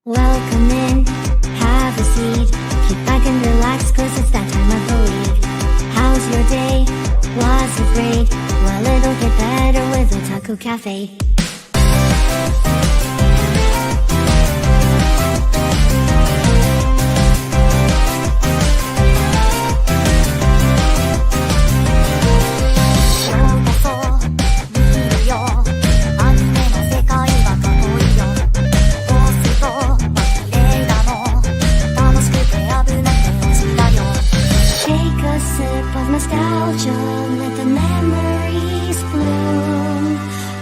Welcome in, have a seat, kick back and relax cause it's that time of the week. How's your day? Was it great? Well, it'll get better with Otalku Cafe. Nostalgia, let the memories bloom.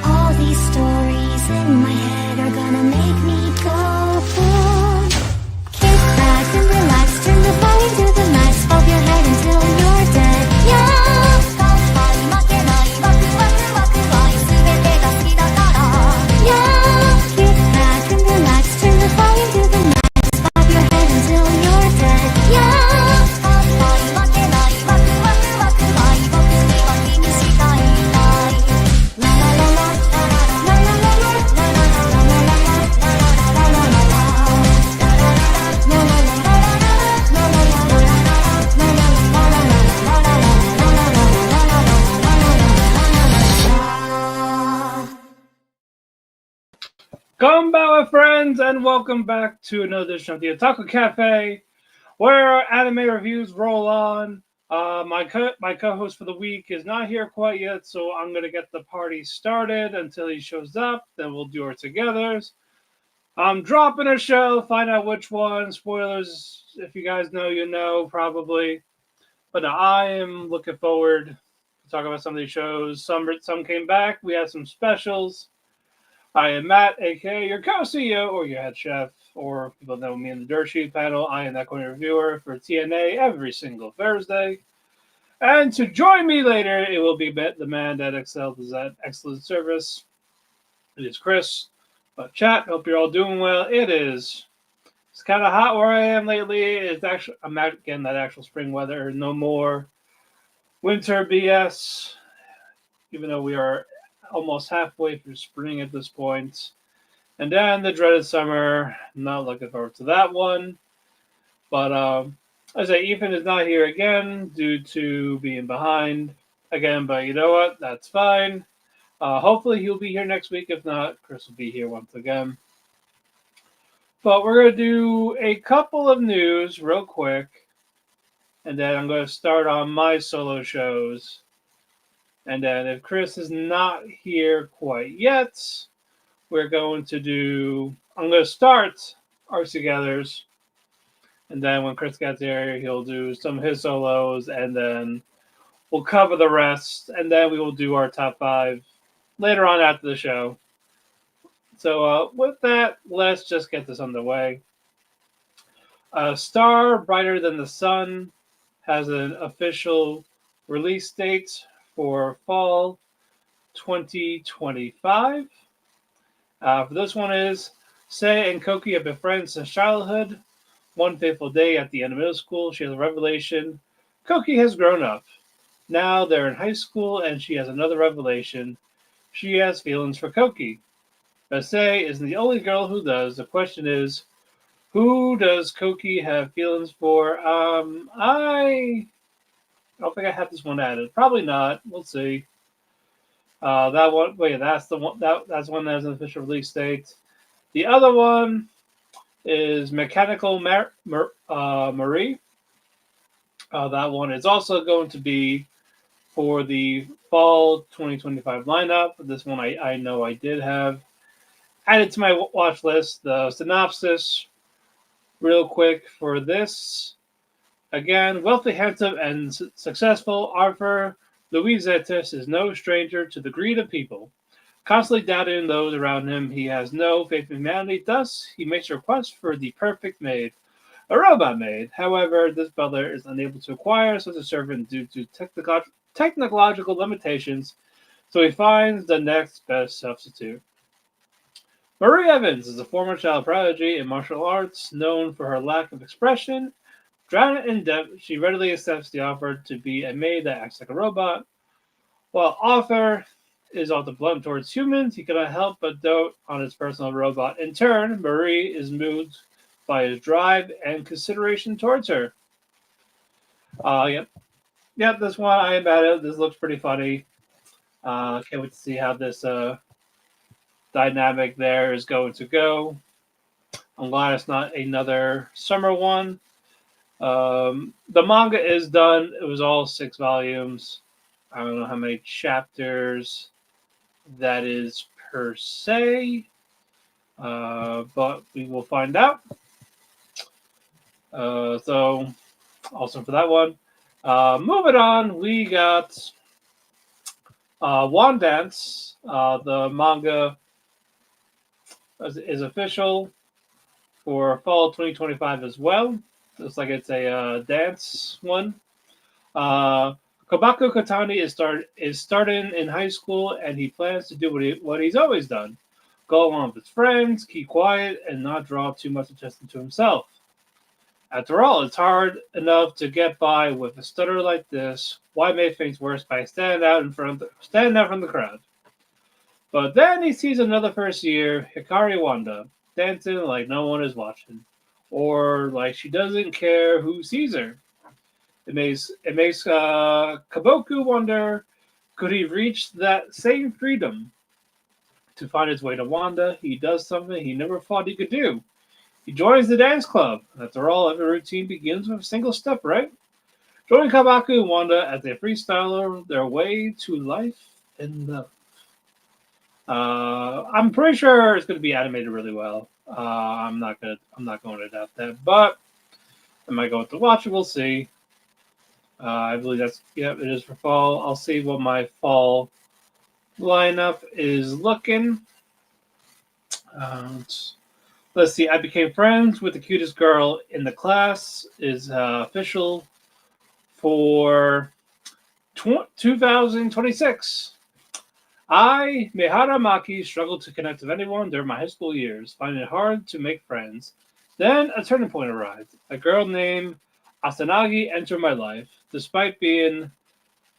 All these stories in my head are gonna make me go boom. Kick back and relax, turn the volume to the max, bob your head until you're dead. Yeah! Yeah! Kick back and relax, turn the volume to the max, bob your head until you're dead. Yeah! Konbanwa, friends, and welcome back to another edition of the Otalku Cafe, where anime reviews roll on. My co-host for the week is not here quite yet, so I'm going to get the party started until he shows up. Then we'll do our togethers. I'm dropping a show, find out which one. Spoilers, if you guys know, you know, probably. But no, I am looking forward to talk about some of these shows. Some came back. We had some specials. I am Matt, aka your co-CEO or your head chef, or people know me in the Dirt Sheet panel. I am that corner reviewer for TNA every single Thursday. And to join me later, it will be the man that excelled at excellent service. It is Chris. But chat, hope you're all doing well. It's kind of hot where I am lately. I'm not getting that actual spring weather. No more winter BS, even though we are almost halfway through spring at this point. And then the dreaded summer. Not looking forward to that one. But I say Ethan is not here again due to being behind again. But you know what? That's fine. Hopefully he'll be here next week. If not, Chris will be here once again. But we're going to do a couple of news real quick. And then I'm going to start on my solo shows. And then if Chris is not here quite yet, I'm going to start our togethers. And then when Chris gets here, he'll do some of his solos, and then we'll cover the rest. And then we will do our top 5 later on after the show. So with that, let's just get this underway. Star Brighter Than the Sun has an official release date for fall 2025. For this one is Sei and Koki have been friends since childhood. One fateful day at the end of middle school, she has a revelation. Koki has grown up. Now they're in high school and she has another revelation. She has feelings for Koki. But Sei isn't the only girl who does. The question is, who does Koki have feelings for? I don't think I have this one added. Probably not. We'll see. That one. Wait, that's the one. That's one that has an official release date. The other one is Mechanical Marie. That one is also going to be for the fall 2025 lineup. This one I know I did have added to my watch list. The synopsis, real quick for this. Again, wealthy, handsome, and successful Arthur Louisetus is no stranger to the greed of people. Constantly doubting those around him, he has no faith in humanity. Thus, he makes a request for the perfect maid, a robot maid. However, this butler is unable to acquire such a servant due to technological limitations, so he finds the next best substitute. Marie Evans is a former child prodigy in martial arts, known for her lack of expression. Drowned in debt, she readily accepts the offer to be a maid that acts like a robot, while Arthur is often blunt towards humans. He cannot help but dote on his personal robot. In turn, Marie is moved by his drive and consideration towards her. Yep. Yep, this one I am at it. This looks pretty funny. Can't wait to see how this dynamic there is going to go. I'm glad it's not another summer one. The manga is done. It was all 6 volumes. I don't know how many chapters that is per se, but we will find out. So, awesome for that one. Moving on, we got Wand Dance. The manga is official for fall 2025 as well. Looks like it's a dance one. Kobaku Katani is starting in high school, and he plans to do what he's always done: go along with his friends, keep quiet, and not draw too much attention to himself. After all, it's hard enough to get by with a stutter like this. Why make things worse by standing out from the crowd? But then he sees another first year, Hikari Wanda, dancing like no one is watching, or like she doesn't care who sees her. It makes Kaboku wonder, could he reach that same freedom? To find his way to Wanda, he does something he never thought he could do. He joins the dance club. After all, every routine begins with a single step, right? Join Kabaku and Wanda as they freestyler their way to life and love. I'm pretty sure it's going to be animated really well. I'm not going to doubt that, but am I going to watch it? We'll see. I believe it is for fall. I'll see what my fall lineup is looking. Let's see. I became friends with the cutest girl in the class is official for 2026. I, Mihara Maki, struggled to connect with anyone during my high school years, finding it hard to make friends. Then a turning point arrived. A girl named Asanagi entered my life. Despite being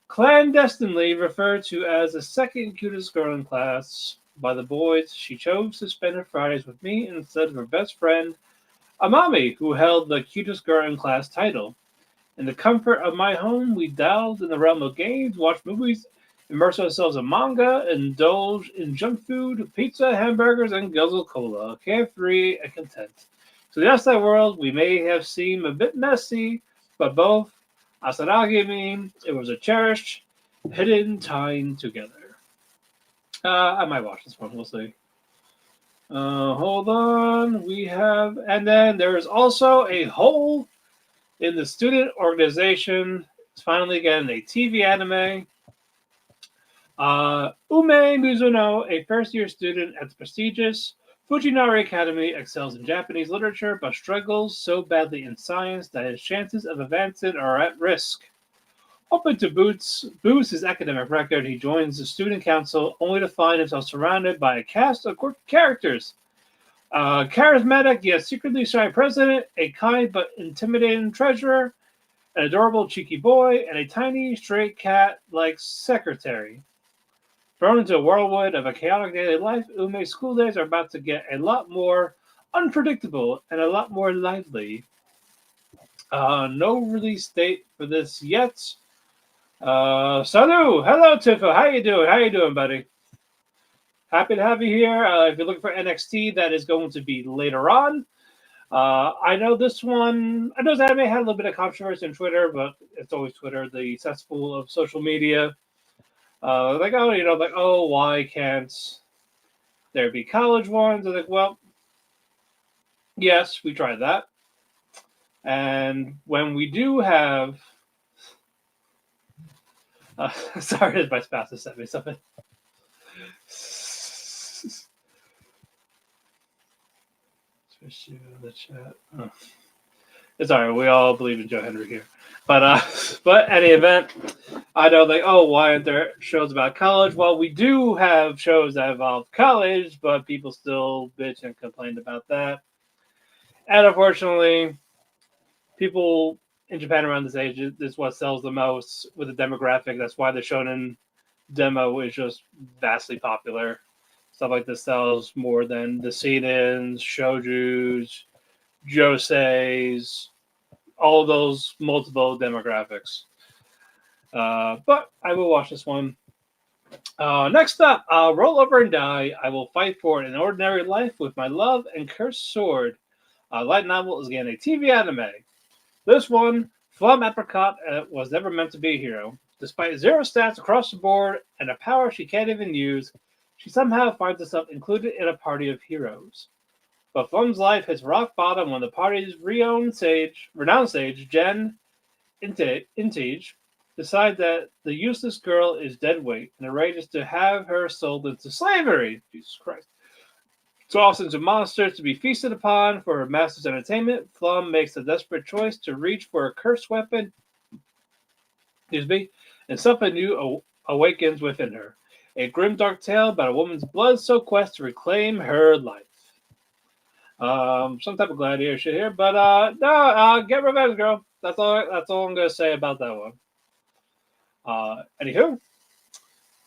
clandestinely referred to as the second cutest girl in class by the boys, she chose to spend her Fridays with me instead of her best friend, Amami, who held the cutest girl in class title. In the comfort of my home, we dabbled in the realm of games, watched movies, immerse ourselves in manga, indulge in junk food, pizza, hamburgers, and guzzle cola, carefree and content. To the outside world, we may have seemed a bit messy, but both Asanagi and me, it was a cherished, hidden time together. I might watch this one. We'll see. Hold on. And then there is also a hole in the student organization. It's finally getting a TV anime. Ume Mizuno, a first-year student at the prestigious Fujinari Academy, excels in Japanese literature but struggles so badly in science that his chances of advancing are at risk. Hoping to boost his academic record, he joins the student council only to find himself surrounded by a cast of quirky characters. A charismatic yet secretly shy president, a kind but intimidating treasurer, an adorable cheeky boy, and a tiny stray cat-like secretary. Thrown into a whirlwind of a chaotic daily life, Ume's school days are about to get a lot more unpredictable and a lot more lively. No release date for this yet. Salut! Hello, Tifo. How you doing? How you doing, buddy? Happy to have you here. If you're looking for NXT, that is going to be later on. I know this one. I know anime had a little bit of controversy on Twitter, but it's always Twitter, the cesspool of social media. Why can't there be college ones? I'm like, well, yes, we tried that. And when we do have, sorry, my spouse has sent me something. Switch to the chat. Oh. It's all right. We all believe in Joe Henry here. But any event, I know why aren't there shows about college? Well, we do have shows that involve college, but people still bitch and complain about that. And unfortunately, people in Japan around this age, this is what sells the most with the demographic. That's why the shonen demo is just vastly popular. Stuff like this sells more than the seinen, shoujus, joseis, all those multiple demographics. But I will watch this one. Next up, Roll Over and Die. I will fight for an ordinary life with my love and cursed sword. Light novel is again a TV anime. This one, Flum Apricot was never meant to be a hero. Despite zero stats across the board and a power she can't even use, she somehow finds herself included in a party of heroes. But Flum's life hits rock bottom when the party's renowned sage, Jen Intage, decides that the useless girl is dead weight and arranges to have her sold into slavery. Jesus Christ. Tossed into monsters to be feasted upon for her master's entertainment, Flum makes a desperate choice to reach for a cursed weapon, and something new awakens within her. A grim dark tale about a woman's blood-soaked quest to reclaim her life. Some type of gladiator shit here, but no, get revenge, girl. That's all I'm gonna say about that one. Anywho,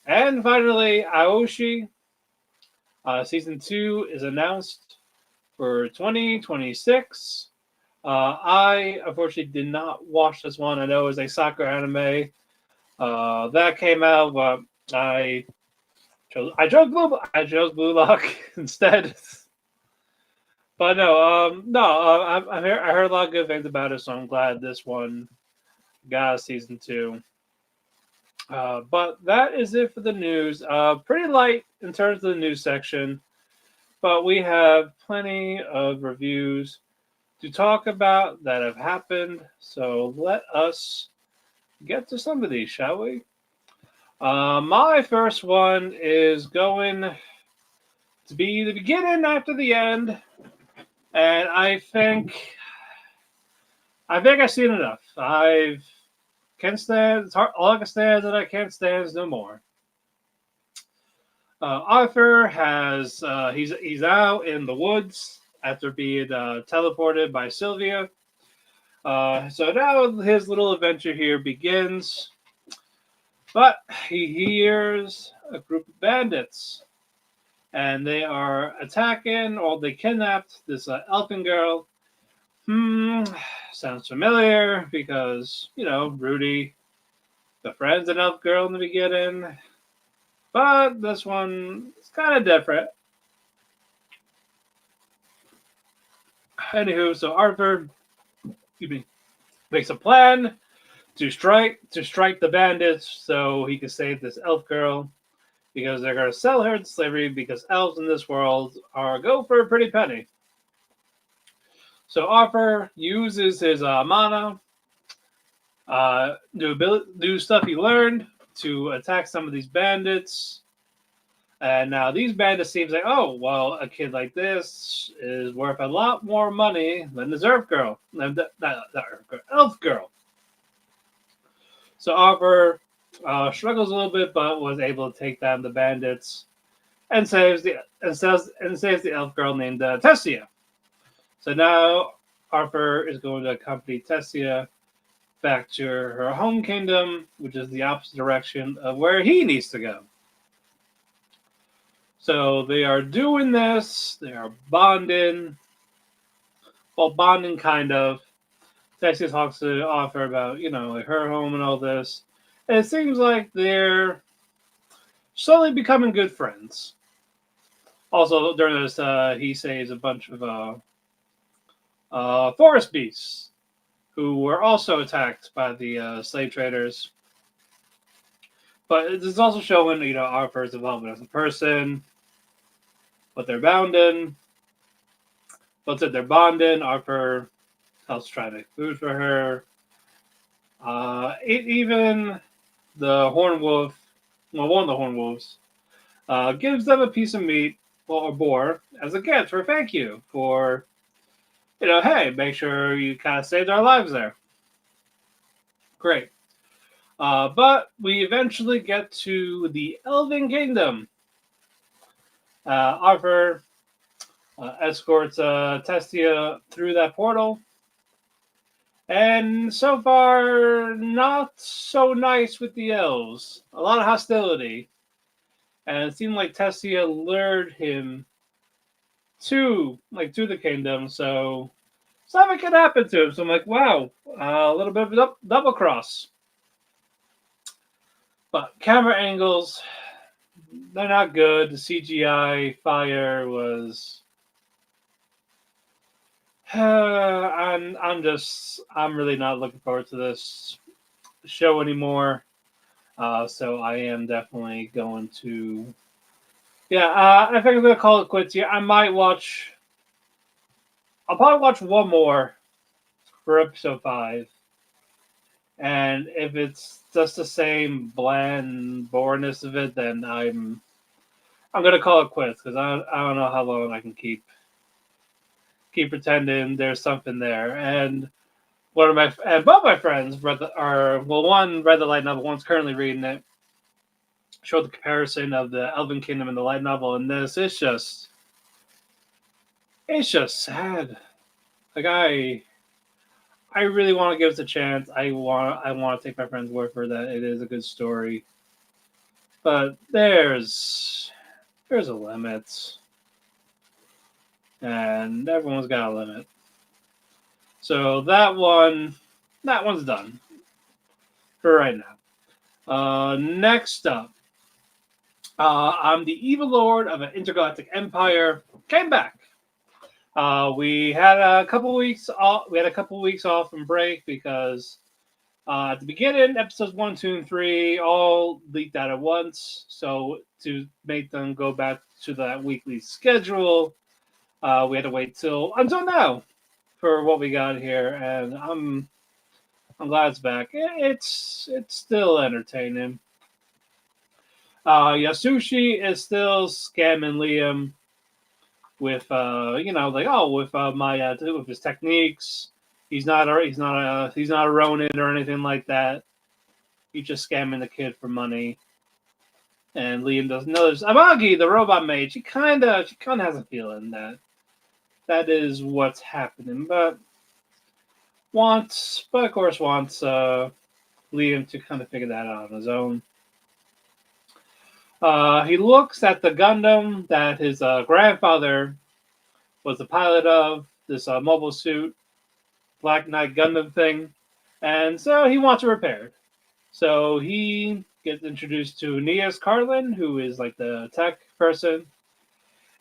and finally, Aoshi season 2 is announced for 2026. I unfortunately did not watch this one. I know it was a soccer anime that came out, but I chose Blue Lock instead. But no, I heard a lot of good things about it, so I'm glad this one got a season 2. But that is it for the news. Pretty light in terms of the news section, but we have plenty of reviews to talk about that have happened. So let us get to some of these, shall we? My first one is going to be the beginning after the end, and I think I've seen enough. Can't stand. It's hard. All I can stand that I can't stand is no more. Arthur has he's out in the woods after being teleported by Sylvia. So now his little adventure here begins. But he hears a group of bandits, and they are attacking, or they kidnapped this elfin girl. Sounds familiar because, Rudy befriends an elf girl in the beginning. But this one is kind of different. Anywho, so Arthur makes a plan to strike the bandits so he can save this elf girl, because they're going to sell her to slavery because elves in this world go for a pretty penny. So Arthur uses his mana, new stuff he learned to attack some of these bandits. And now these bandits seems like, oh, well, a kid like this is worth a lot more money than this elf girl. Elf girl. So Arthur struggles a little bit, but was able to take down the bandits and saves the elf girl named Tessia. So now Arthur is going to accompany Tessia back to her home kingdom, which is the opposite direction of where he needs to go. So they are doing this. They are bonding. Well, bonding kind of. Tessia talks to Arthur about, her home and all this. And it seems like they're slowly becoming good friends. Also, during this, he saves a bunch of forest beasts who were also attacked by the slave traders. But it is also showing, Arthur's development as a person, what they're bound in. Once they're bonding, Arthur helps try to make food for her. Even the horn wolf, one of the horn wolves, gives them a piece of meat or boar as a gift for thank you for, hey, make sure you kind of saved our lives there. Great. But we eventually get to the Elven Kingdom. Arthur escorts Tessia through that portal. And so far, not so nice with the elves. A lot of hostility. And it seemed like Tessia lured him to the kingdom, so something could happen to him. So I'm like, wow, a little bit of a double cross. But camera angles, they're not good. The CGI fire was. I'm really not looking forward to this show anymore. So I am definitely going to. Yeah, I think I'm gonna call it quits here. I might watch. I'll probably watch one more for episode 5, and if it's just the same bland boringness of it, then I'm gonna call it quits because I don't know how long I can keep pretending there's something there. And both my friends read one read the light novel, one's currently reading it. Showed the comparison of the Elven Kingdom and the light novel, and this it's just sad. Like I really want to give it a chance. I want to take my friend's word for that. It is a good story, but there's a limit, and everyone's got a limit. So that one's done for right now. Next up, I'm the evil lord of an intergalactic empire. Came back. We had a couple weeks off. We had a couple weeks off and break because at the beginning, episodes 1, 2, and 3 all leaked out at once. So to make them go back to that weekly schedule, we had to wait until now for what we got here, and I'm glad it's back. It's still entertaining. Yasushi is still scamming Liam with with his techniques. He's not a Ronin or anything like that. He's just scamming the kid for money. And Liam doesn't know this. Amagi, the robot maid, she kinda has a feeling that is what's happening, but of course wants Liam to kind of figure that out on his own. He looks at the Gundam that his grandfather was the pilot of, this mobile suit, Black Knight Gundam thing, and so he wants it repaired. So he gets introduced to Nias Carlin, who is like the tech person.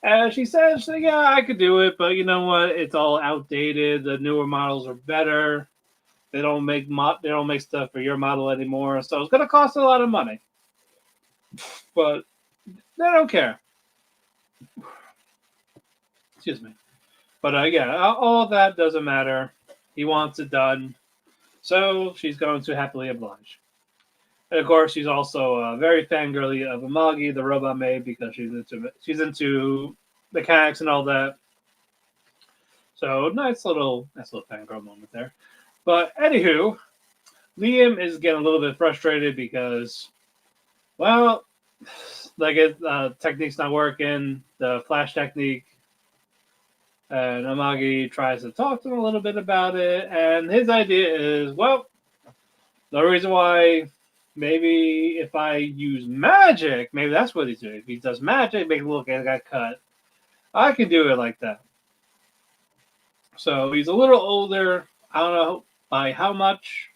And she says, yeah, I could do it, but you know what? It's all outdated. The newer models are better. They don't make stuff for your model anymore, so it's going to cost a lot of money. But they don't care. Excuse me. But yeah, all of that doesn't matter. He wants it done, so she's going to happily oblige. And of course, she's also very fangirly of Amagi, the robot maid, because she's into mechanics and all that. So nice little fangirl moment there. But anywho, Liam is getting a little bit frustrated because, well, like his technique's not working, the flash technique. And Amagi tries to talk to him a little bit about it, and his idea is, well, the reason why maybe if I use magic, maybe that's what he's doing. If he does magic, make it look like I got cut, I can do it like that. So he's a little older. I don't know by how much,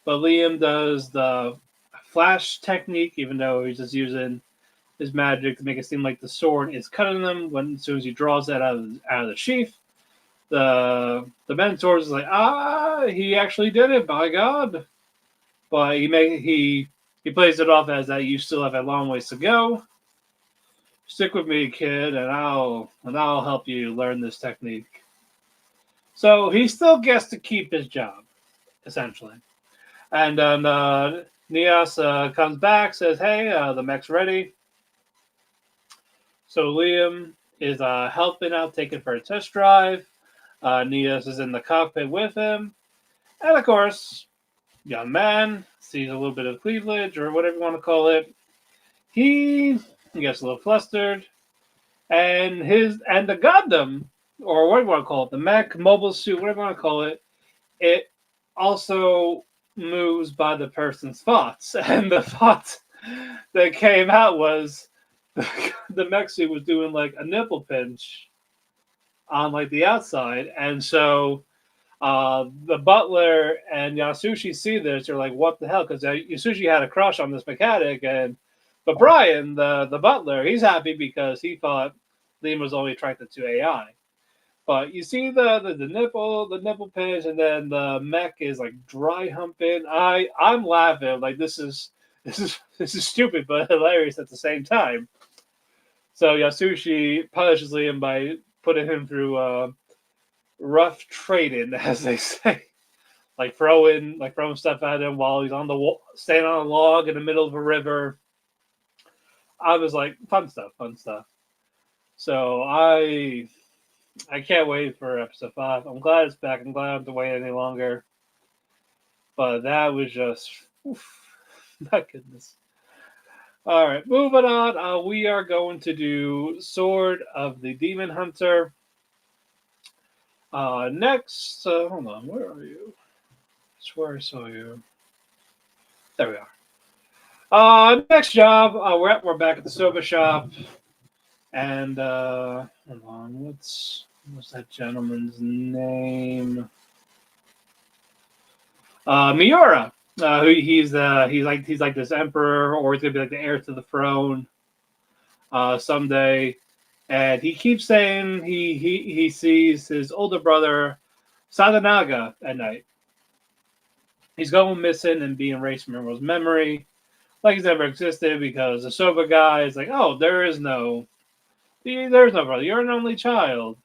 but Liam does the flash technique, even though he's just using his magic to make it seem like the sword is cutting them. As soon as he draws that out of the sheath, the mentor is like, he actually did it, by God. But he plays it off as that you still have a long ways to go. Stick with me, kid, and I'll help you learn this technique. So he still gets to keep his job, essentially. And then Nias comes back, says, hey, the mech's ready. So Liam is helping out, taking for a test drive. Nias is in the cockpit with him. And of course, young man sees a little bit of cleavage, or whatever you want to call it. He gets a little flustered. And the Gundam, or what do you want to call it, the mech, mobile suit, whatever you want to call it, it also moves by the person's thoughts, and the thought that came out was the Mexi was doing like a nipple pinch on like the outside, and so the butler and Yasushi see this. They're like, "What the hell?" Because Yasushi had a crush on this mechanic, and but Brian, the butler, he's happy because he thought Liam was only attracted to AI. But you see the nipple pinch, and then the mech is like dry humping. I'm laughing like this is stupid but hilarious at the same time. So Yasushi punishes Liam by putting him through rough trading, as they say, like throwing stuff at him while he's on the wall, standing on a log in the middle of a river. I was like, fun stuff, fun stuff. So I can't wait for episode 5. I'm glad it's back. I'm glad I don't have to wait any longer. But that was just, oof, my goodness. All right, moving on. We are going to do Sword of the Demon Hunter. Next, hold on, where are you? I swear I saw you. There we are. Next job, we're back at the soba shop, and hold on, what's that gentleman's name? Miura. He's like this emperor, or he's gonna be like the heir to the throne someday. And he keeps saying he sees his older brother Sadanaga at night. He's going missing and being erased from everyone's memory, like he's never existed, because the soba guy is like, oh, there's no brother. You're an only child.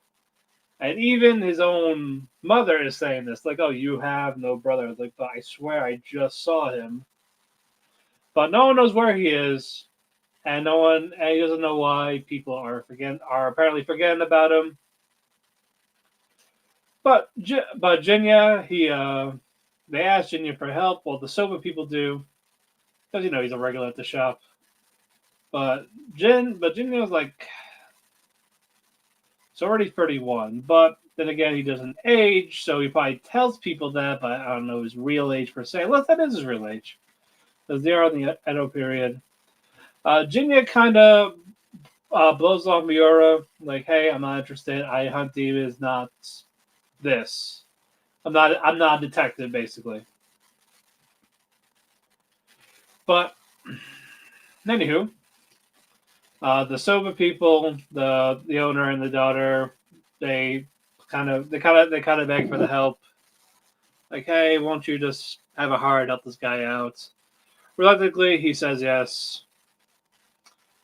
And even his own mother is saying this, like, oh, you have no brother. Like, but I swear I just saw him. But no one knows where he is, and he doesn't know why people are apparently forgetting about him. But Jinya, they ask Jinya for help. Well, the soba people do, because he's a regular at the shop. But Jinya was like, it's already 31, but then again, he doesn't age, so he probably tells people that, but I don't know his real age per se. Unless that is his real age, because they are in the Edo period. Jinya kind of blows off Miura, like, "Hey, I'm not interested. I hunt demons, not this. I'm not a detective, basically." But anywho, the soba people, the owner and the daughter, they kind of beg for the help. Like, hey, won't you just have a heart, help this guy out? Reluctantly, he says yes,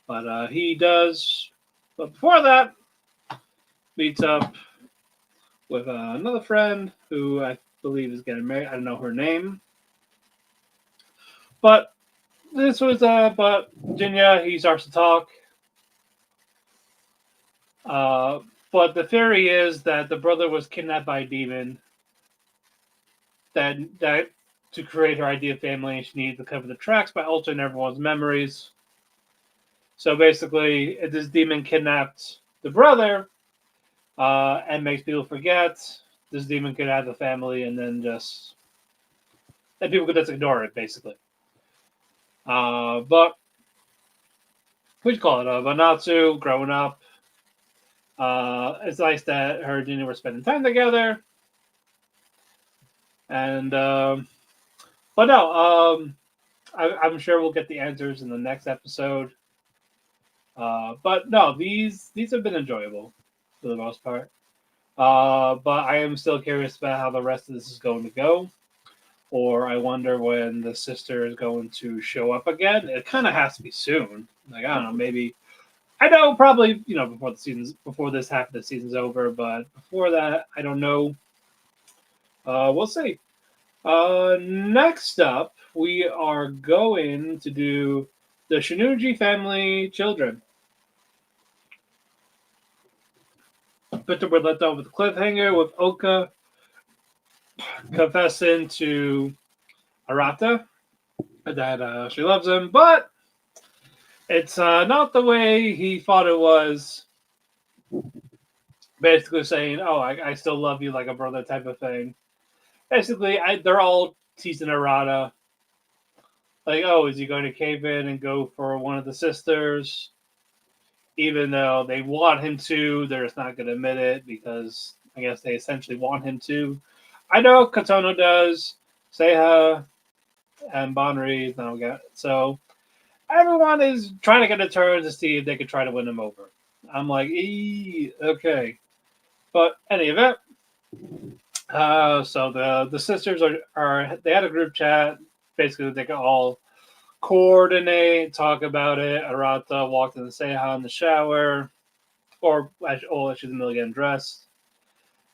but he does. But before that, meets up with another friend who I believe is getting married. I don't know her name, but but Jinya, he starts to talk. But the theory is that the brother was kidnapped by a demon. That to create her ideal family, she needed to cover the tracks by altering everyone's memories. So basically, this demon kidnapped the brother and makes people forget. This demon could have the family, and then people could just ignore it, basically. But we'd call it Vanatsu growing up. It's nice that her and Dina were spending time together. And but no, I'm sure we'll get the answers in the next episode. But no, these have been enjoyable for the most part. But I am still curious about how the rest of this is going to go. Or I wonder when the sister is going to show up again. It kind of has to be soon. Like, I don't know, maybe. I know probably before this half of the season's over, but before that, I don't know. We'll see. Next up, we are going to do the Shinuji family children. But we're let off with a cliffhanger with Oka confessing to Arata that she loves him, but it's not the way he thought it was. Basically saying, "Oh, I still love you like a brother," type of thing. basically, they're all teasing Arata. Like, oh, is he going to cave in and go for one of the sisters? Even though they want him to, they're just not going to admit it because I guess they essentially want him to. I know Katono does, Seiha, and Bonri. So everyone is trying to get a turn to see if they could try to win him over. I'm like, okay. But any event, so the sisters are they had a group chat. Basically, they could all coordinate, talk about it. Arata walked in the Seiha in the shower, or she's in the middle of getting dressed.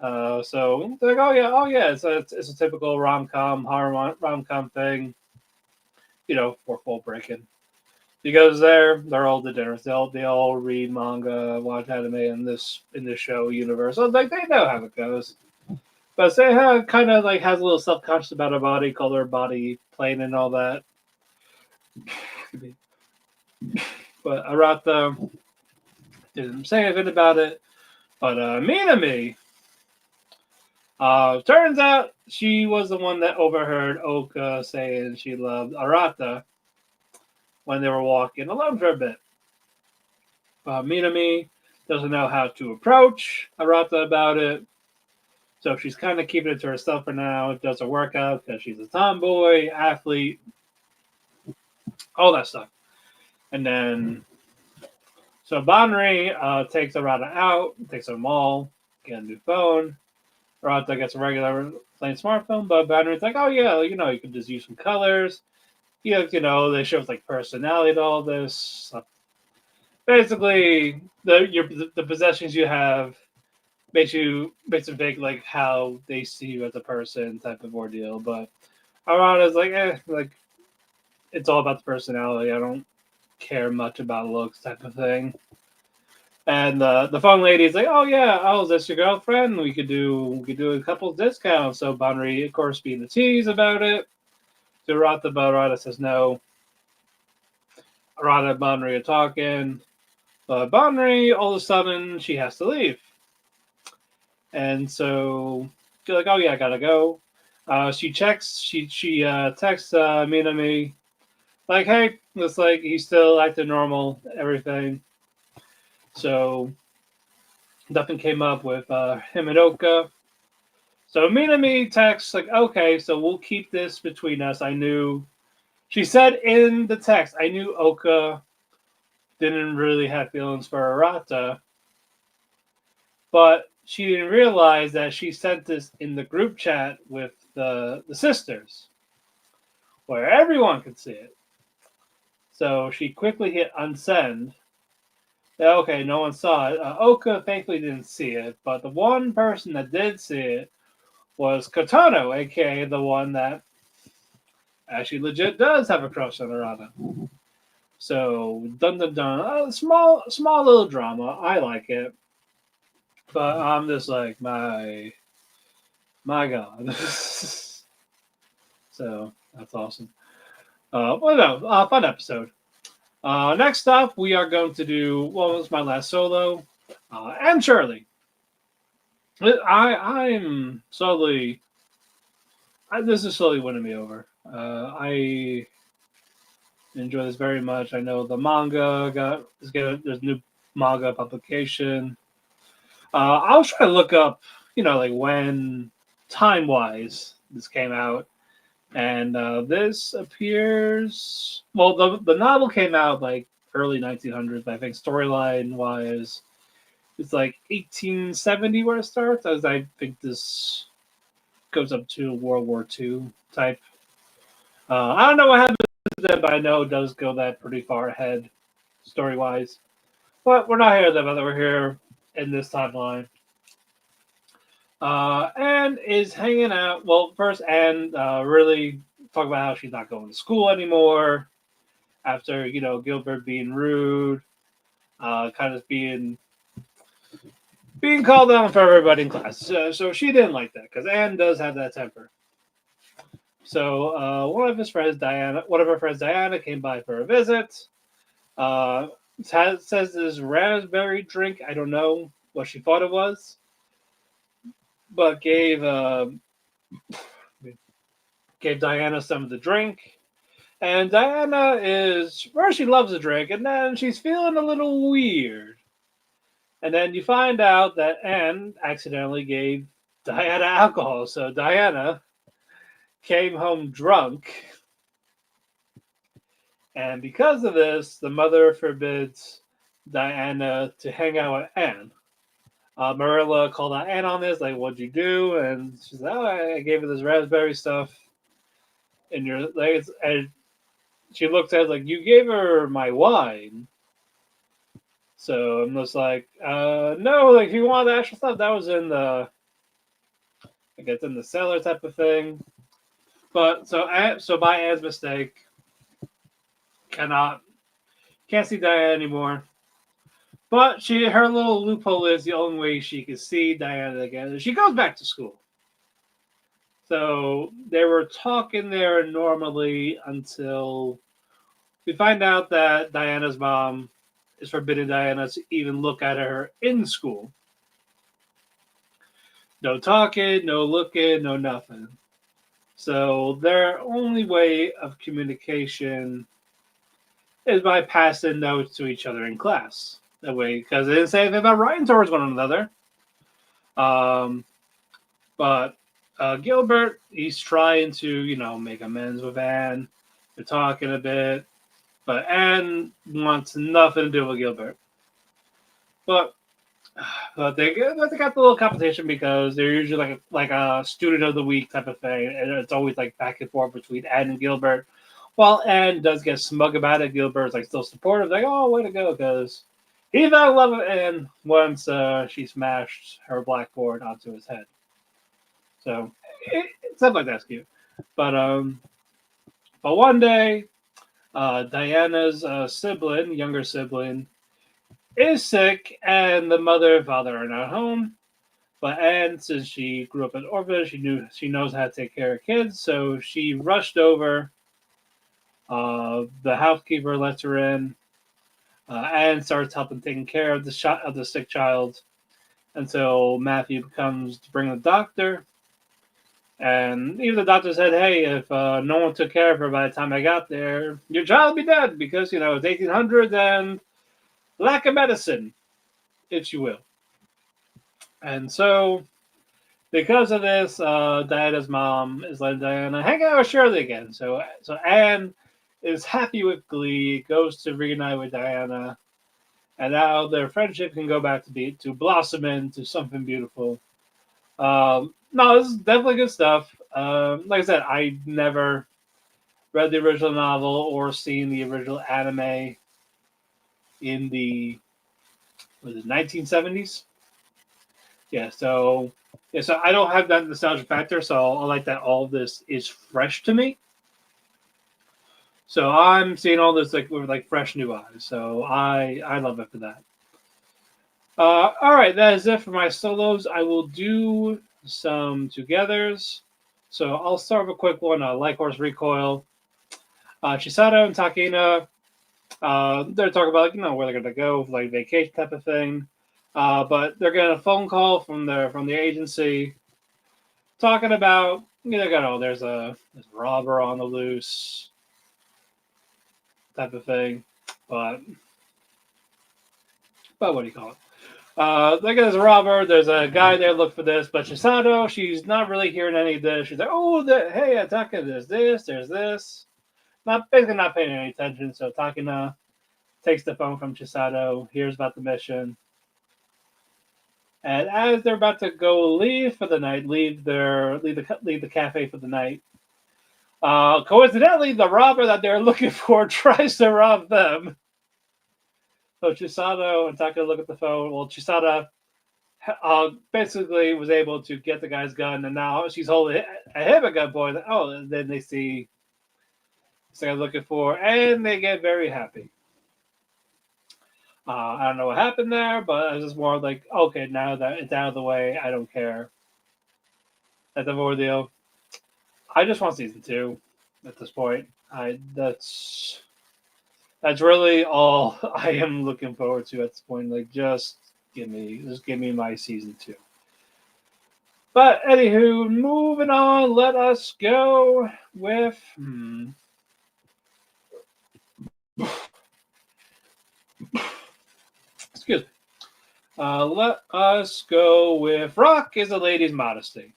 So they're like, oh yeah, it's a typical horror rom com thing, for full breaking. Because they're all the dinners. They all read manga, watch anime in this show universe. So like they know how it goes. But Seiha kind of like has a little self conscious about her body, called her body plain and all that. But Arata didn't say anything about it. But Minami, turns out she was the one that overheard Oka saying she loved Arata when they were walking alone for a bit. Minami doesn't know how to approach Arata about it. So she's kind of keeping it to herself for now. It doesn't work out because she's a tomboy, athlete, all that stuff. And then, so Banri takes Arata out, takes her to the mall, get a new phone. Arata gets a regular plain smartphone, but Banri's like, oh yeah, you can just use some colors. They show like personality to all this. Basically, the possessions you have makes them think like how they see you as a person type of ordeal. But Arata's like it's all about the personality. I don't care much about looks type of thing. And the phone lady's like, oh yeah, is this your girlfriend? We could do a couple discounts. So Banri, of course, being the tease about it. So Arata says no. Arata and Banri are talking. But Banri, all of a sudden, she has to leave. And so she's like, oh yeah, I gotta go. She texts Minami, like, hey, looks like he's still acting normal, everything. So nothing came up with him and Oka. So Minami texts like, okay, so we'll keep this between us. She said in the text, I knew Oka didn't really have feelings for Arata, but she didn't realize that she sent this in the group chat with the sisters, where everyone could see it. So she quickly hit unsend. Okay, no one saw it. Oka thankfully didn't see it, but the one person that did see it was Katano, aka the one that actually legit does have a crush on Arata. So dun dun dun, small little drama. I like it, but I'm just like my god. So that's awesome. Fun episode. Next up, we are going to do what was my last solo, and Shirley. I'm slowly. This is slowly winning me over. I enjoy this very much. I know the manga there's new manga publication. I was trying to look up, like when time wise this came out, and this appears. Well, the novel came out like early 1900s, but I think storyline wise, it's like 1870 where it starts. As I think this goes up to World War II type. I don't know what happens to them, but I know it does go that pretty far ahead, story wise. But we're not here that we're here in this timeline. Anne is hanging out. Well, first Anne really talk about how she's not going to school anymore after Gilbert being rude, kind of being called down for everybody in class. So she didn't like that because Anne does have that temper. So one of her friends, Diana, came by for a visit. Says this raspberry drink. I don't know what she thought it was, but gave gave Diana some of the drink. And Diana is first she loves the drink, and then she's feeling a little weird. And then you find out that Anne accidentally gave Diana alcohol. So Diana came home drunk, and because of this, the mother forbids Diana to hang out with Anne. Marilla called out Anne on this, like, "What'd you do?" And she's like, "Oh, I gave her this raspberry stuff in your like." And she looks at it like, "You gave her my wine." So I'm just like, no, like if you want the actual stuff, that was in the, I guess in the cellar type of thing. But so by Anne's mistake, cannot can't see Diana anymore. But her little loophole is the only way she can see Diana again. She goes back to school. So they were talking there normally until we find out that Diana's mom is forbidding Diana to even look at her in school. No talking, no looking, no nothing. So their only way of communication is by passing notes to each other in class. That way, because they didn't say anything about writing towards one another. Um, but Gilbert, he's trying to, make amends with Anne. They're talking a bit, but Anne wants nothing to do with Gilbert. But they got the little competition because they're usually like a student of the week type of thing, and it's always like back and forth between Anne and Gilbert. While Anne does get smug about it, Gilbert's like still supportive, like, "Oh, way to go," because he fell in love with Anne once she smashed her blackboard onto his head. So stuff like that's cute. But one day, Diana's younger sibling, is sick, and the mother and father are not home. But Anne, since she grew up in an orphanage, she knows how to take care of kids, so she rushed over. The housekeeper lets her in. Anne starts helping taking care of the sick child until Matthew comes to bring the doctor. And even the doctor said, "Hey, if no one took care of her by the time I got there, your child will be dead because it's 1800 and lack of medicine, if you will." And so, because of this, Diana's mom is letting Diana hang out with Shirley again. So Anne is happy with glee, goes to reunite with Diana, and now their friendship can go back to blossom into something beautiful. No, this is definitely good stuff. Like I said, I never read the original novel or seen the original anime in the 1970s. So I don't have that nostalgia factor, so I like that all of this is fresh to me. So I'm seeing all this with fresh new eyes. So I love it for that. All right, that is it for my solos. I will do some togethers. So I'll start with a quick one. Light Horse Recoil. Chisato and Takina, they're talking about where they're gonna go, like vacation type of thing. But they're getting a phone call from the agency talking about there's a robber on the loose type of thing. But what do you call it? There's a robber. There's a guy there. Look for this. But Chisato, she's not really hearing any of this. She's like, "Oh, hey, Ataka, there's this. Basically not paying any attention." So Takina takes the phone from Chisato, hears about the mission. And as they're about to go leave for the night, leave the cafe for the night, coincidentally, the robber that they're looking for tries to rob them. So Chisato and Taka look at the phone. Well, Chisato basically was able to get the guy's gun, and now she's holding him a gunpoint. Oh, and then they see what they're looking for, and they get very happy. I don't know what happened there, but I was just more like, okay, now that it's out of the way, I don't care. That's the ordeal. I just want season 2 at this point. That's really all I am looking forward to at this point. Like, just give me my season 2. But anywho, moving on, let us go with excuse me. Let us go with Rock is a Lady's Modesty.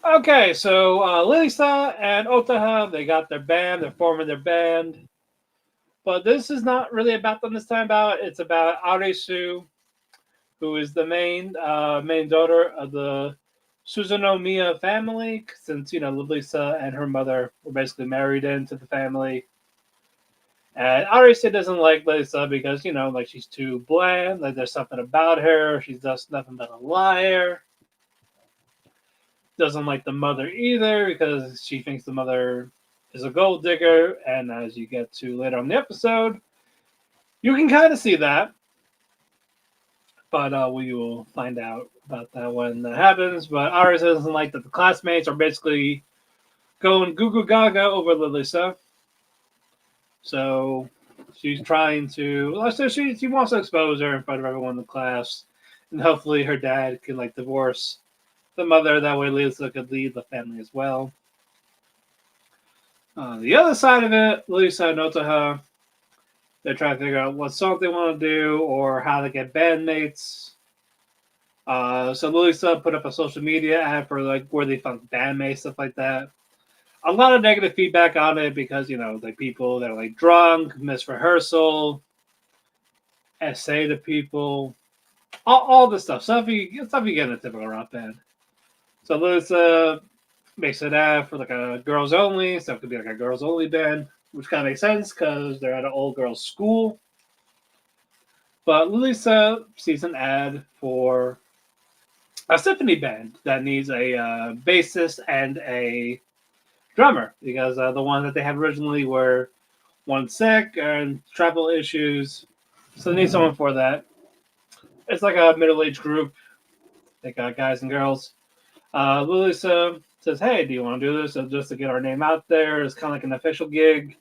Okay, so Lisa and Otaha, they got their band, they're forming their band. But this is not really about them this time about. It's about Arisu, who is the main daughter of the Suzunomiya family, since Lisa and her mother were basically married into the family. And Arisu doesn't like Lisa because like she's too bland, like there's something about her. She's just nothing but a liar. Doesn't like the mother either because she thinks the mother is a gold digger, and as you get to later on the episode, you can kind of see that. But we will find out about that when that happens. But Aris doesn't like that the classmates are basically going goo goo gaga over Lilisa. So she's trying to. So she wants to expose her in front of everyone in the class, and hopefully her dad can like divorce the mother. That way, Lisa could leave the family as well. On the other side of it, Lisa and Otaha, they're trying to figure out what song they want to do or how to get bandmates. So Lisa put up a social media ad for like where they found bandmates, stuff like that. A lot of negative feedback on it because like people that are like drunk, miss rehearsal, essay to people, all this stuff. Stuff you get in a typical rock band. So Lisa makes an ad for like a girls only, so it could be like a girls only band, which kind of makes sense because they're at an old girls school. But Lisa sees an ad for a symphony band that needs a bassist and a drummer because the ones that they had originally were one sick and travel issues, so they need someone for that. It's like a middle-aged group. They got guys and girls. Lisa says, "Hey, do you want to do this? So just to get our name out there, it's kind of like an official gig,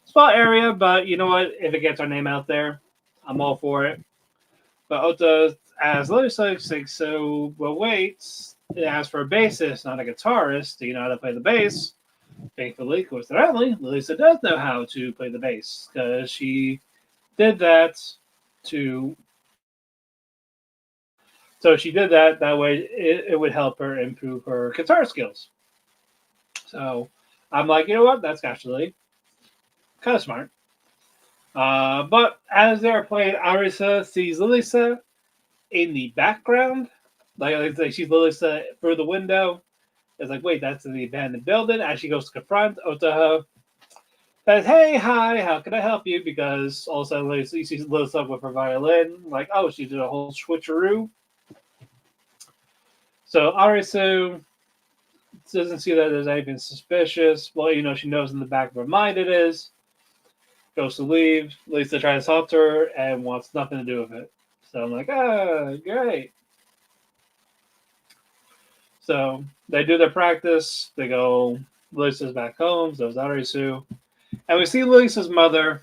small area, but you know what? If it gets our name out there, I'm all for it." But Ota asks Lisa, like, "So, well, wait. It asks for a bassist, not a guitarist. Do you know how to play the bass?" Thankfully, coincidentally, Lisa does know how to play the bass because she did that to. So she did that. That way, it would help her improve her guitar skills. So I'm like, you know what? That's actually kind of smart. But as they're playing, Arisa sees Lisa in the background. Like she's Lisa through the window. It's like, wait, that's in the abandoned building. As she goes to confront Otaha, says, "Hey, hi, how can I help you?" Because all of a sudden, Lisa sees Lisa with her violin. Like, oh, she did a whole switcheroo. So Arisu doesn't see that there's anything suspicious. Well, she knows in the back of her mind it is. Goes to leave. Lisa tries to talk to her and wants nothing to do with it. So I'm like, great. So they do their practice. They go. Lisa's back home. So is Arisu. And we see Lisa's mother.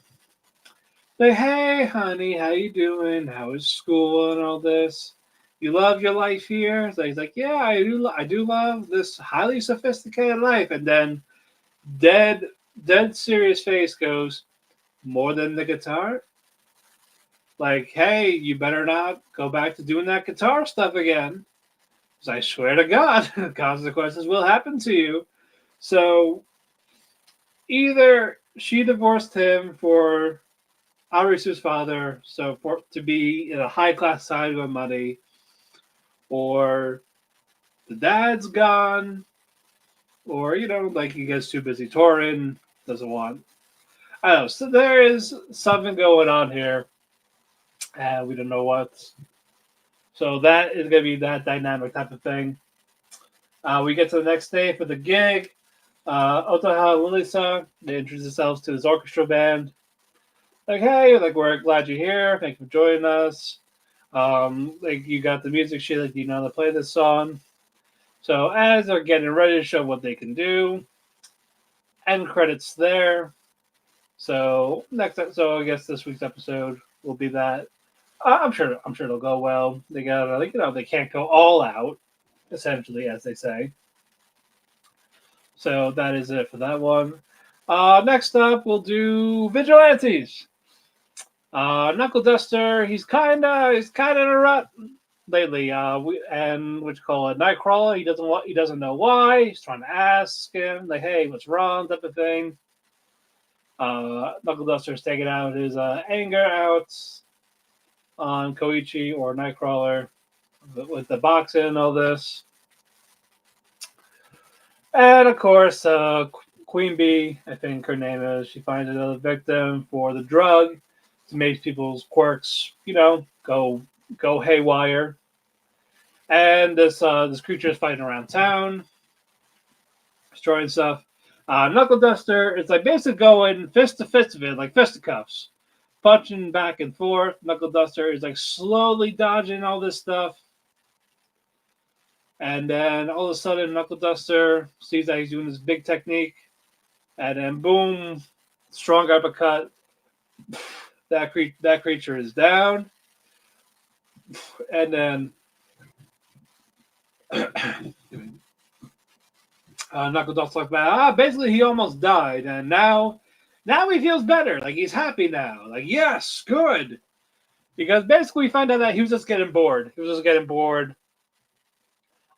Like, "Hey, honey, how you doing? How is school and all this? You love your life here?" So he's like, "Yeah, I do. I do love this highly sophisticated life." And then, dead serious face goes, "More than the guitar?" Like, hey, you better not go back to doing that guitar stuff again. Because I swear to God, consequences will happen to you. So either she divorced him for Arisu's father, so for to be in a high class side of money, or the dad's gone, or like he gets too busy touring, doesn't want. I don't know. So there is something going on here, and we don't know what. So that is going to be that dynamic type of thing. We get to the next day for the gig. Otaha and Lilisa, they introduce themselves to this orchestra band. Like, hey, like we're glad you're here. Thank you for joining us. Like you got the music sheet, like you know how to play this song. So as they're getting ready to show what they can do, end credits there. So I guess this week's episode will be that. I'm sure it'll go well. They gotta, like, they can't go all out, essentially, as they say. So that is it for that one. Next up, we'll do Vigilantes. Knuckle Duster, he's kind of in a rut lately. And what you call it, Nightcrawler. He doesn't know why. He's trying to ask him like, "Hey, what's wrong?" type of thing. Knuckle Duster's taking out his anger out on Koichi or Nightcrawler with the boxing and all this. And of course, Queen Bee, I think her name is, she finds another victim for the drug to make people's quirks, go haywire. And this creature is fighting around town, destroying stuff. Knuckle Duster is like basically going fist to fist with it, like fisticuffs, punching back and forth. Knuckle Duster is like slowly dodging all this stuff. And then all of a sudden, Knuckle Duster sees that he's doing this big technique. And then, boom, strong uppercut. That creature is down. And then Knuckle Duster's like, basically he almost died. And now he feels better. Like, he's happy now. Like, yes, good. Because basically we find out that he was just getting bored. He was just getting bored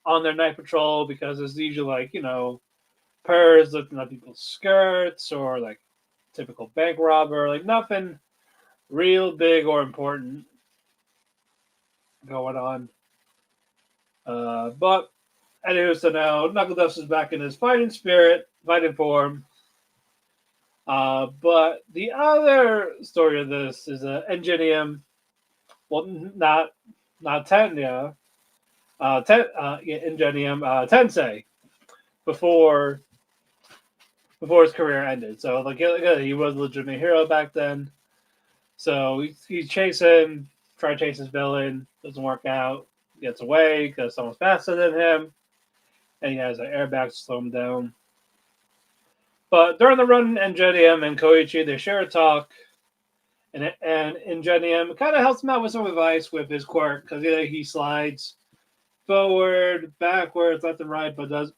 on their night patrol because it's usually like, purrs lifting up people's skirts or like typical bank robber, like nothing real big or important going on. But anyway, so now Knuckle Duster is back in his fighting spirit, fighting form. But the other story of this is Ingenium. Well, not Tenya. Ingenium Tensei before his career ended. So like he was a legitimate hero back then. So he's trying to chase his villain, doesn't work out, gets away because someone's faster than him, and he has an airbag to slow him down. But during the run, Ingenium and Koichi, they share a talk, and Ingenium kind of helps him out with some advice with his quirk because he slides forward, backwards, left and right, but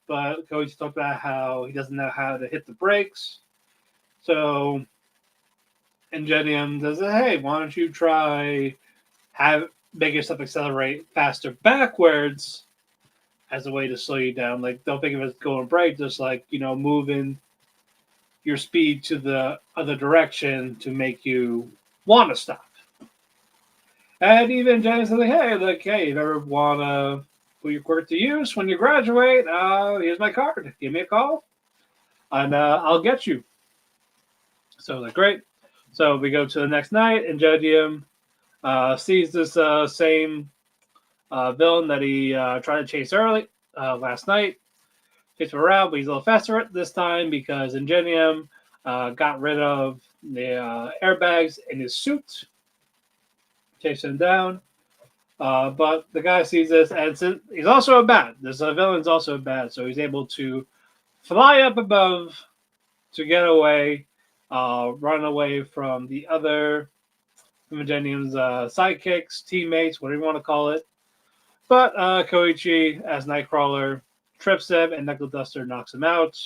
Coach talked about how he doesn't know how to hit the brakes. So Ingenium says, "Hey, why don't you try make yourself accelerate faster backwards as a way to slow you down? Like, don't think of it as going brake, just like moving your speed to the other direction to make you want to stop." And even Ingenium says, "Hey, if you ever want to put your quirk to use when you graduate, here's my card. Give me a call, and I'll get you." So great. So we go to the next night, and Ingenium sees this same villain that he tried to chase last night. Chase him around, but he's a little faster this time because Ingenium got rid of the airbags in his suit, chasing him down. But the guy sees this, and he's also a bat. This villain's also a bat, so he's able to fly up above to get away, run away from the other Ingenium's sidekicks, teammates, whatever you want to call it. But Koichi, as Nightcrawler, trips him, and Knuckle Duster knocks him out.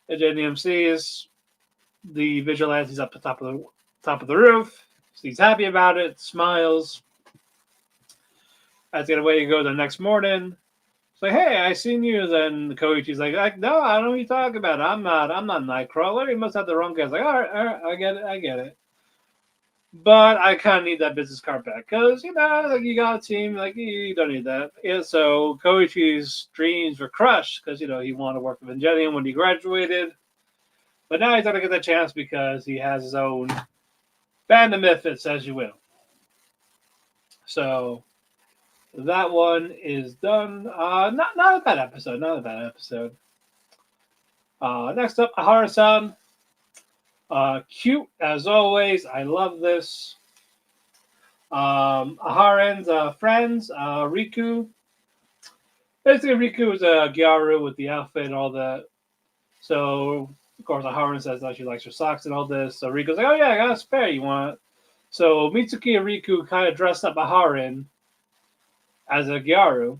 Ingenium sees the vigilantes up the top of the roof. He's happy about it, smiles. As get away to go the next morning. It's like, "Hey, I seen you." Then Koichi's like, "No, I don't know what you're talking about. I'm not Nightcrawler. You must have the wrong guy." It's like, all right, I get it. But I kind of need that business card back because you got a team, like you don't need that. Yeah. So Koichi's dreams were crushed because he wanted to work with Ingenium when he graduated, but now he's gonna get the chance because he has his own band of misfits, as you will. So that one is done. Not a bad episode. Next up, Ahara-san. Cute as always. I love this. Aharen's friends, Riku. Basically, Riku is a Gyaru with the outfit and all that. So, of course, Aharen says that she likes her socks and all this. So Riku's like, "Oh yeah, I got a spare. You want So Mitsuki and Riku kind of dressed up Aharin as a Gyaru,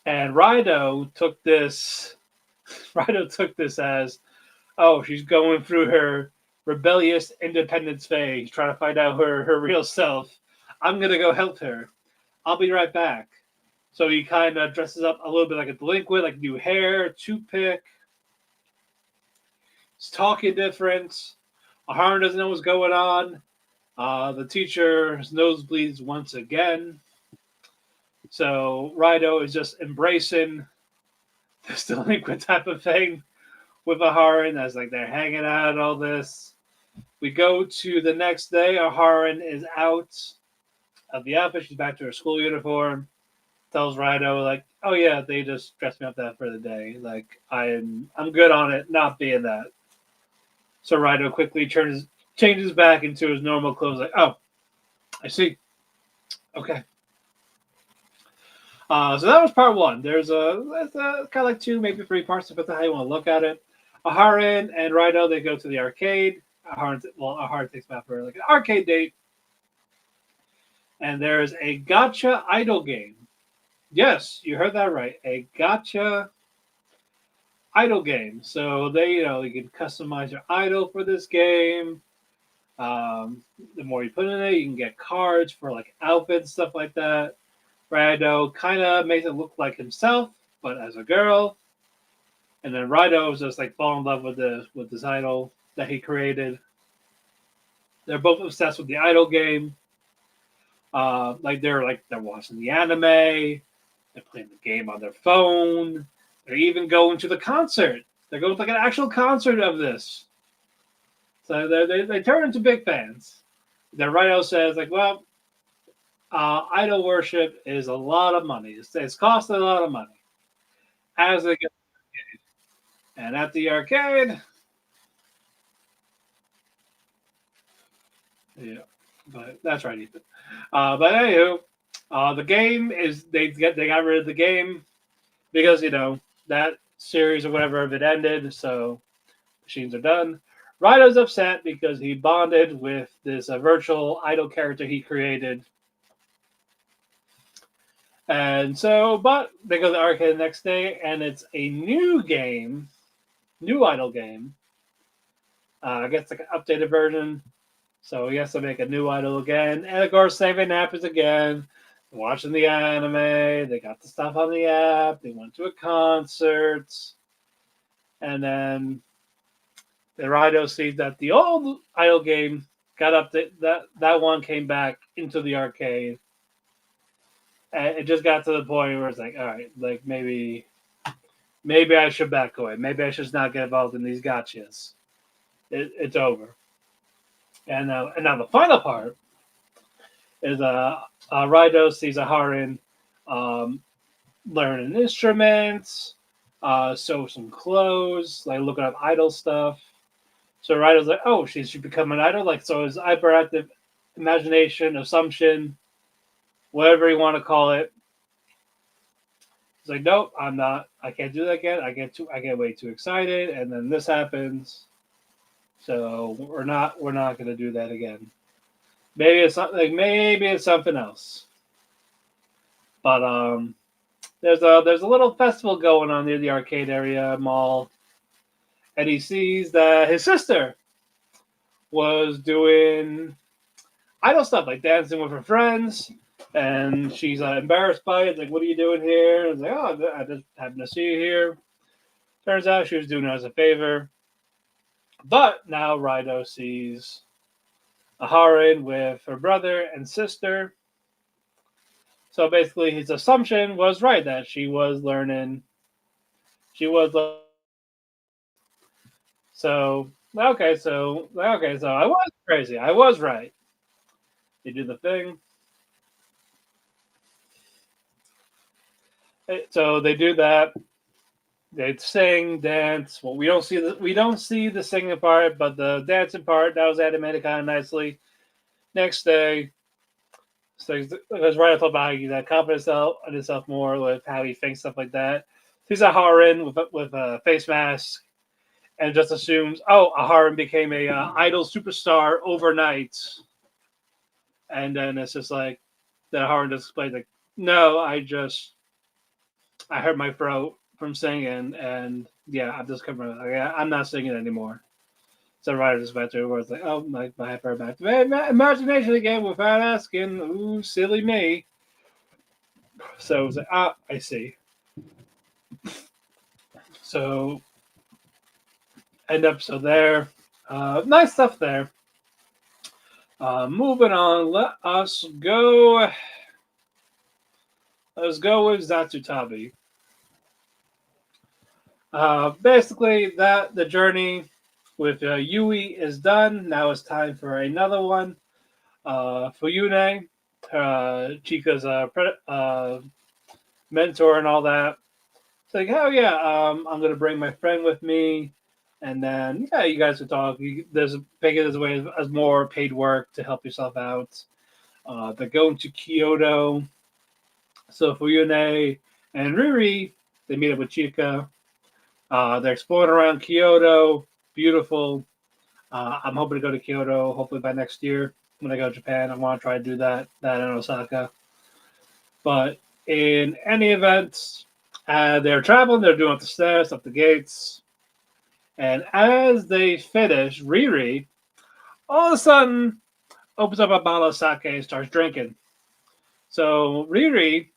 and Raido took this. Raido took this as, oh, she's going through her rebellious independence phase, trying to find out her real self. I'm gonna go help her. I'll be right back. So he kind of dresses up a little bit like a delinquent, like new hair, toothpick. He's talking different. Aharon doesn't know what's going on. The teacher's nosebleeds once again. So Raido is just embracing this delinquent type of thing with Aharon as like they're hanging out and all this. We go to the next day. Aharon is out of the office. She's back to her school uniform. Tells Raido like, "Oh yeah, they just dressed me up that for the day. Like I'm good on it, not being that." So Raido quickly changes back into his normal clothes. Like, "Oh, I see. Okay." So that was part one. There's kind of like two, maybe three parts, depending on how you want to look at it. Aharon and Raido, they go to the arcade. Aharon takes them out for like an arcade date. And there's a gotcha idol game. Yes, you heard that right. A gotcha idol game. So you can customize your idol for this game. The more you put in it, you can get cards for like outfits, stuff like that. Raido kind of makes it look like himself, but as a girl. And then Raido is just like fall in love with this idol that he created. They're both obsessed with the idol game. They're watching the anime. They're playing the game on their phone. They're even going to the concert. They're going to like an actual concert of this. So they turn into big fans. Then Raido says like, well, idol worship is a lot of money. It's costing a lot of money. As they get and at the arcade, yeah, but that's right, Ethan. But anywho, the game is they got rid of the game because that series or whatever of it ended, so machines are done. Raido's upset because he bonded with this virtual idol character he created. And so, but they go to the arcade the next day, and it's a new game, new idol game. I guess like an updated version. So he has to make a new idol again. And of course, same thing happens again. Watching the anime, they got the stuff on the app, they went to a concert, and then the Raido sees that the old idol game got up that one came back into the arcade. And it just got to the point where it's like, all right, like maybe I should back away. Maybe I should not get involved in these gotchas. It's over. And now the final part is Raido sees Aharon learning instruments, sew some clothes, like looking up idol stuff. So Raido's like, oh, she should become an idol. Like, so his hyperactive imagination, assumption, whatever you want to call it. He's like, nope, I'm not. I can't do that again. I get way too excited, and then this happens. So we're not going to do that again. Maybe it's something else. But there's a little festival going on near the arcade area mall, and he sees that his sister was doing idol stuff like dancing with her friends, and she's embarrassed by it. Like, what are you doing here? And it's like, oh, I just happened to see you here. Turns out she was doing it as a favor. But now Raido sees Aharon with her brother and sister. So basically, his assumption was right that she was learning. So I was crazy. I was right. You do the thing. So they do that. They sing, dance. Well, we don't see the singing part, but the dancing part that was animated kind of nicely. Next day, so because right I thought about how he got confidence in himself more with how he thinks stuff like that. He's a Aharon with a face mask, and just assumes, oh, Aharon became a idol superstar overnight. And then it's just like that Haru just explains like, no, I hurt my throat from singing, and yeah, I'm just covering. Like, I'm not singing anymore. So writers went through where it's like, oh, my hyper back to imagination again without asking. Ooh, silly me. So it was like, ah, I see. So end episode there. Nice stuff there. Moving on, let's go. Let's go with Zatsutabi. Basically, that the journey with Yui is done. Now it's time for another one. Fuyune, Chika's mentor and all that. It's like, oh yeah, I'm gonna bring my friend with me, and then yeah, you guys can talk. There's take it as a way as more paid work to help yourself out. They're going to Kyoto, so Fuyune and Riri they meet up with Chika. They're exploring around Kyoto. Beautiful. I'm hoping to go to Kyoto hopefully by next year when I go to Japan. I want to try to do that in Osaka. But in any event, they're traveling. They're doing up the stairs, up the gates, and as they finish, Riri all of a sudden opens up a bottle of sake and starts drinking. So Riri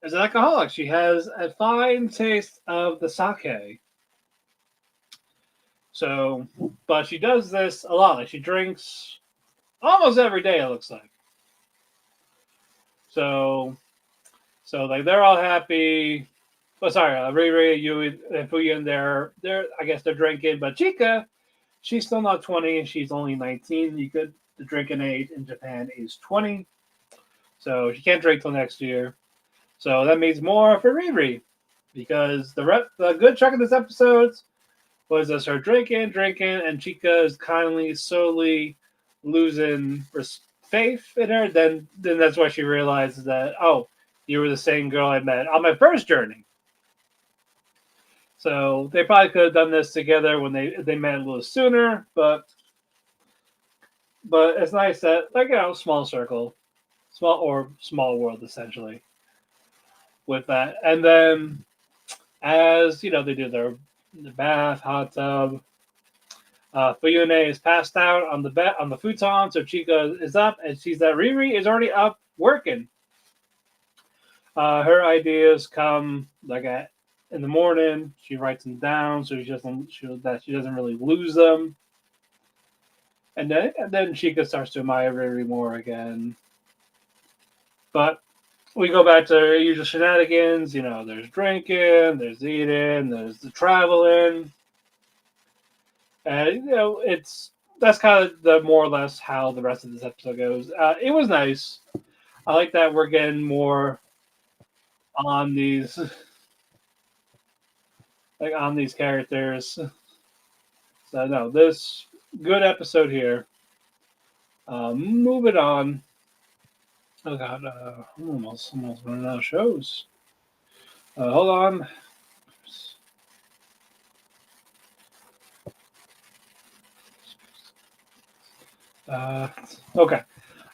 is an alcoholic. She has a fine taste of the sake. So, but she does this a lot. Like she drinks almost every day. It looks like. So like they're all happy. Oh, sorry, Riri, Yui, and Fuyin. They're I guess they're drinking, but Chika, she's still not 20 and she's only 19. The drinking age in Japan is 20, so she can't drink till next year. So that means more for Riri because the good chunk of this episode was just her drinking, and Chica is kindly, slowly losing faith in her. Then that's why she realizes that, oh, you were the same girl I met on my first journey. So they probably could have done this together when they met a little sooner, but it's nice that small circle, small world essentially with that. And then as they do the bath, hot tub. Fuyune is passed out on the bed on the futon, so Chica is up and sees that Riri is already up working. Her ideas come in the morning. She writes them down so she doesn't really lose them. And then Chica starts to admire Riri more again. But we go back to her usual shenanigans. There's drinking, there's eating, there's the traveling. And that's kind of the more or less how the rest of this episode goes. It was nice. I like that we're getting more on these characters. So no, this good episode here. Moving on. Oh god, I'm almost running out of shows. Hold on. Okay.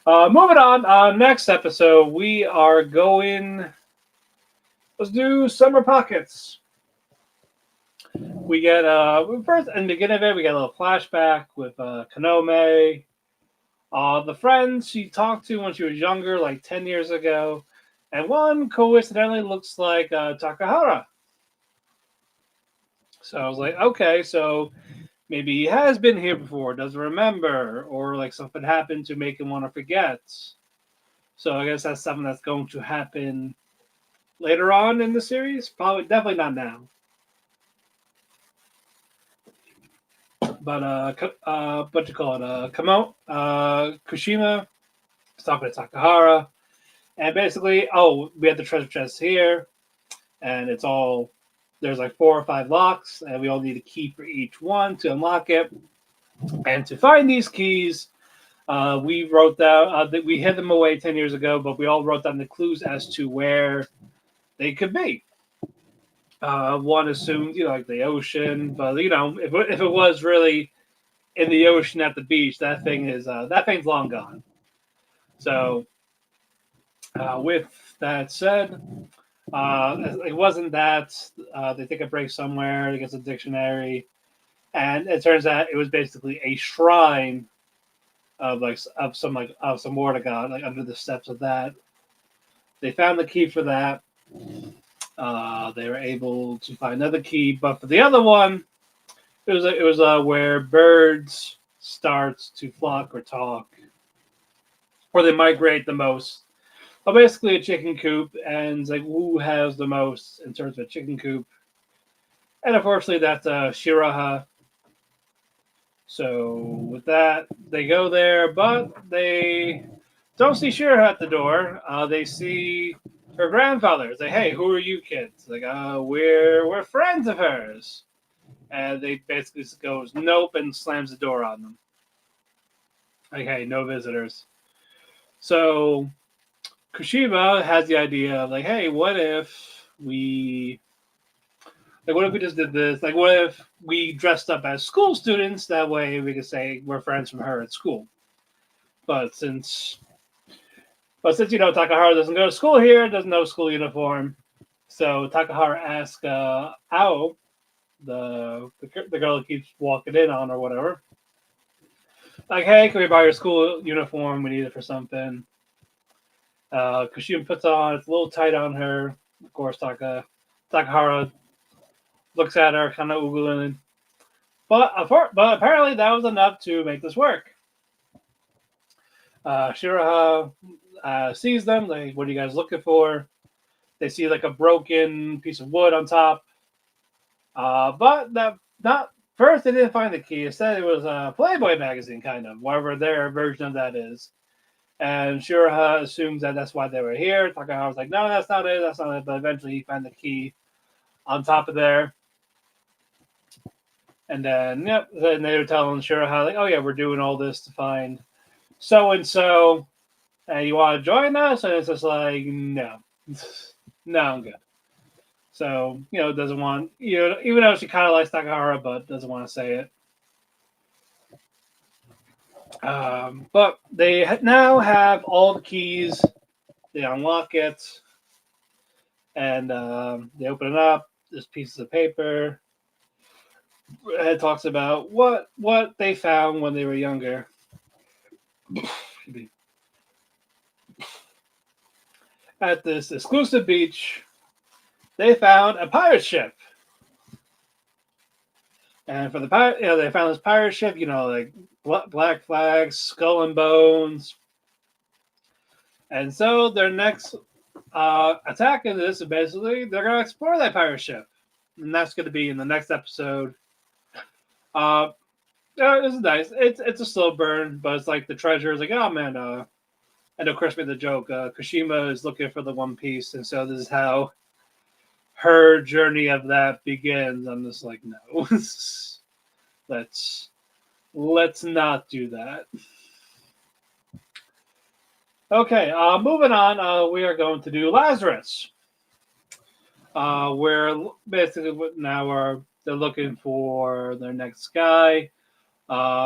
Moving on. Next episode, we are going. Let's do Summer Pockets. We get first in the beginning of it, we get a little flashback with Kanome. The friends she talked to when she was younger, like 10 years ago, and one coincidentally looks like Takahara. So I was like, okay, so maybe he has been here before, doesn't remember, or like something happened to make him want to forget. So I guess that's something that's going to happen later on in the series. Probably, definitely not now. But what you call it? Kushima is talking to Takahara, and basically, we have the treasure chest here, and it's all there's like 4 or 5 locks, and we all need a key for each one to unlock it. And to find these keys, we wrote down that we hid them away 10 years ago, but we all wrote down the clues as to where they could be. One assumed, like the ocean, but if it was really in the ocean at the beach, that thing's long gone. So, with that said, it wasn't that they take a break somewhere, they get a dictionary, and it turns out it was basically a shrine of some water god, like under the steps of that. They found the key for that. They were able to find another key, but for the other one, it was where birds start to flock or talk, or they migrate the most. But basically, a chicken coop, and it's like who has the most in terms of a chicken coop, and unfortunately, that's Shiraha. So with that, they go there, but they don't see Shiraha at the door. They see her grandfather. It's like, hey, who are you kids? Like, we're friends of hers. And they basically just goes nope and slams the door on them. Like, hey, no visitors. So Kushima has the idea of like, hey, what if we just did this? Like, what if we dressed up as school students? That way we could say we're friends from her at school. But since Takahara doesn't go to school here, doesn't know school uniform, so Takahara asks Ao, the girl who keeps walking in on or whatever, like, hey, can we buy your school uniform? We need it for something. Kushima puts on, it's a little tight on her. Of course, Takahara looks at her, kind of oogling. But apparently that was enough to make this work. Shiraha sees them. Like, what are you guys looking for? They see like a broken piece of wood on top. But that not first they didn't find the key. Instead, it was a Playboy magazine, kind of, whatever their version of that is. And Shiraha assumes that that's why they were here. Takahara's like, no, that's not it. That's not it. But eventually, he found the key on top of there. And then, then they were telling Shiraha, like, oh yeah, we're doing all this to find so and so. And you want to join us? And it's just like, no, no, I'm good. So, doesn't want, even though she kind of likes Takahara, but doesn't want to say it. But they now have all the keys. They unlock it, and they open it up. There's pieces of paper. It talks about what they found when they were younger. At this exclusive beach, they found a pirate ship. And for the pirate, they found this pirate ship, like black flags, skull and bones. And so their next attack in this is basically they're going to explore that pirate ship. And that's going to be in the next episode. This is nice. It's a slow burn, but it's like the treasure is like, oh man, and of course made the joke, Kushima is looking for the One Piece, and so this is how her journey of that begins. I'm just like, no. let's not do that. Okay, moving on, we are going to do Lazarus. Where basically now they're looking for their next guy.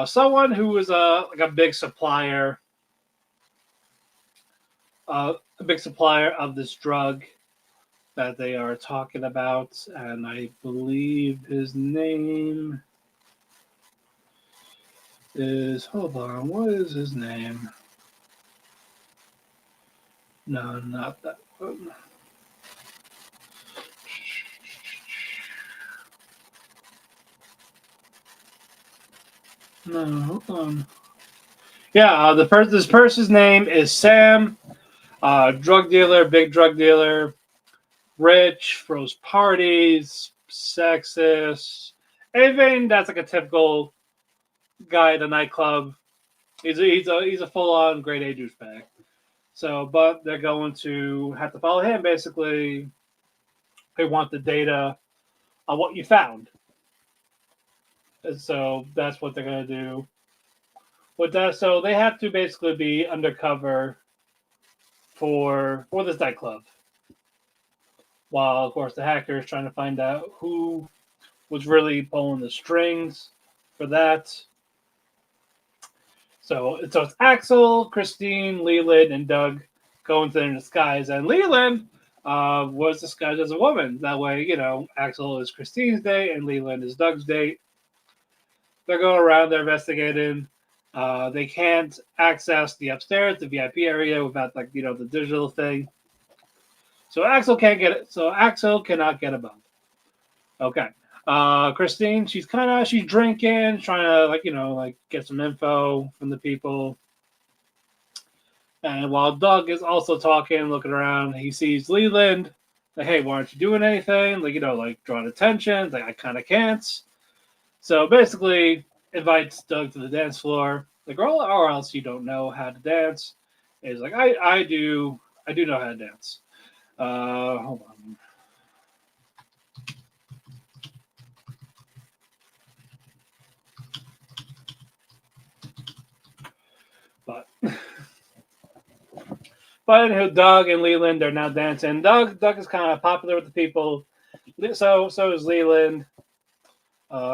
Someone who is like a big supplier of this drug that they are talking about, and I believe his name is, hold on, what is his name? No, not that one. No, hold on. Yeah, this person's name is Sam. Drug dealer, big drug dealer, rich, throws parties, sexist, anything that's like a typical guy at a nightclub. He's a full on grade A douchebag. So, but they're going to have to follow him. Basically, they want the data on what you found, and so that's what they're going to do. With that, so they have to basically be undercover for this nightclub, while of course the hacker is trying to find out who was really pulling the strings for that. So it's Axel, Christine, Leland, and Doug going to their disguise, and Leland was disguised as a woman. That way, Axel is Christine's date and Leland is Doug's date. They're going around, they're investigating. They can't access the upstairs, the VIP area, without the digital thing. So Axel can't get it. So Axel cannot get above. Okay. Christine, she's drinking, trying to get some info from the people. And while Doug is also talking, looking around, he sees Leland. Like, hey, why aren't you doing anything? Drawing attention. Like, I kind of can't. So basically, invites Doug to the dance floor. Like, or else you don't know how to dance. He's like, I do know how to dance. Hold on. But anywho, Doug and Leland are now dancing. Doug is kind of popular with the people. So is Leland.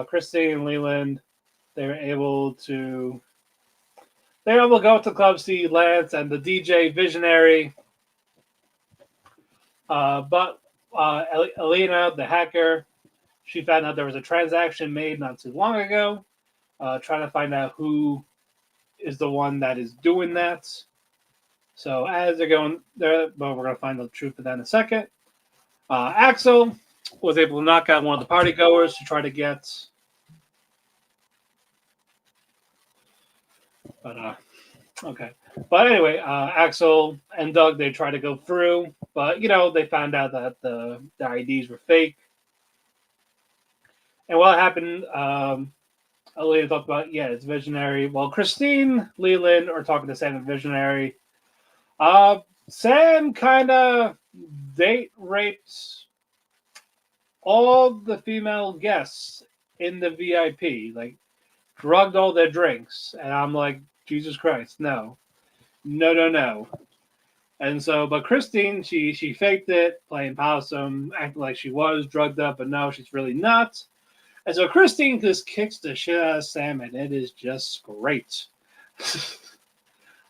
Christy and Leland, they're able to go to the club, see Lance and the DJ Visionary. But Elena, the hacker, she found out there was a transaction made not too long ago, trying to find out who is the one that is doing that. So as they're going there, but we're going to find the truth of that in a second. Axel was able to knock out one of the party goers to try to get. But okay. But anyway, Axel and Doug, they try to go through, but they found out that the IDs were fake. And what happened? Leland talked about it's Visionary. Well, Christine, Leland are talking to Sam and Visionary. Sam kind of date raped all the female guests in the VIP, like drugged all their drinks, and I'm like, Jesus Christ, no. And so, but Christine, she faked it, playing possum, acting like she was drugged up, but no, she's really not. And so Christine just kicks the shit out of Sam, and it is just great.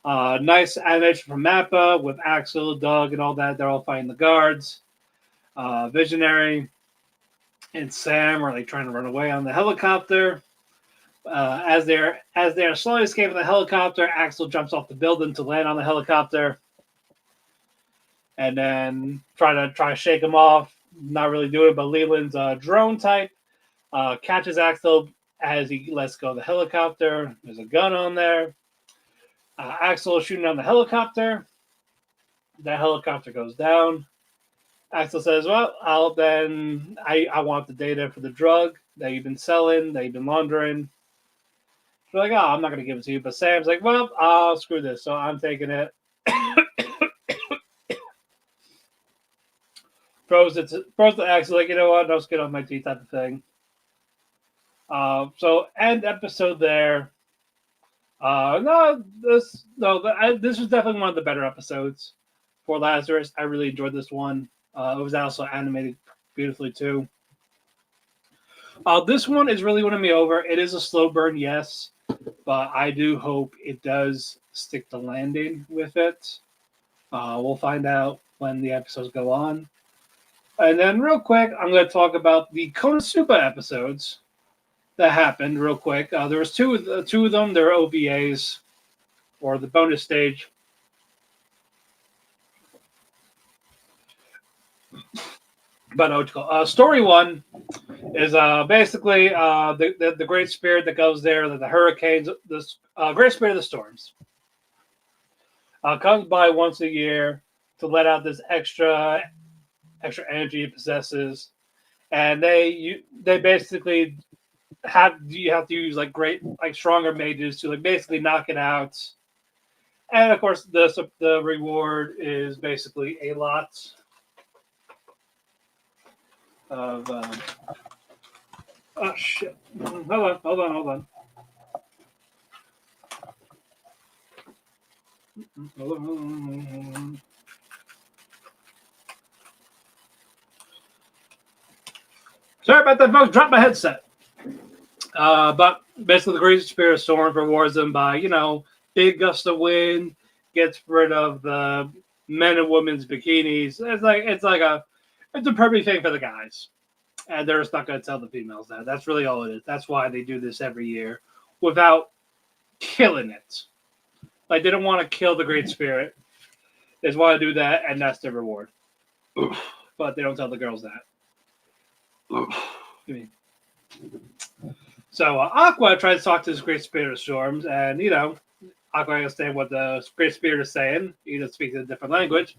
Nice animation from Mappa with Axel, Doug, and all that. They're all fighting the guards. Visionary and Sam are trying to run away on the helicopter. As they're slowly escaping the helicopter, Axel jumps off the building to land on the helicopter, and then try to shake him off. Not really do it, but Leland's drone type catches Axel as he lets go of the helicopter. There's a gun on there. Axel is shooting on the helicopter. That helicopter goes down. Axel says, well, I want the data for the drug that you've been selling, that you've been laundering. They're like, I'm not going to give it to you. But Sam's like, well, screw this. So I'm taking it. throws the Axel, like, you know what? No skin off my teeth type of thing. So end episode there. This was definitely one of the better episodes for Lazarus. I really enjoyed this one. It was also animated beautifully too. This one is really winning me over. It is a slow burn, yes, but I do hope it does stick to landing with it. We'll find out when the episodes go on. And then real quick, I'm going to talk about the Knosuba episodes that happened real quick. There was two of them. They're OVAs, or the bonus stage. But story one is basically the great spirit that goes there, the hurricanes, this great spirit of the storms, comes by once a year to let out this extra energy it possesses, and they basically you have to use stronger mages to basically knock it out. And of course the reward is basically a lot of oh shit. Hold on. Sorry about that, folks. Dropped my headset. But basically, the Great Spirit of Storms rewards them by, big gust of wind gets rid of the men and women's bikinis. It's a perfect thing for the guys, and they're just not going to tell the females that. That's really all it is. That's why they do this every year without killing it. Like they don't want to kill the Great Spirit. They just want to do that, and that's their reward. But they don't tell the girls that. So Aqua tries to talk to this Great Spirit of Storms, and Aqua understands what the Great Spirit is saying. He just speaks a different language.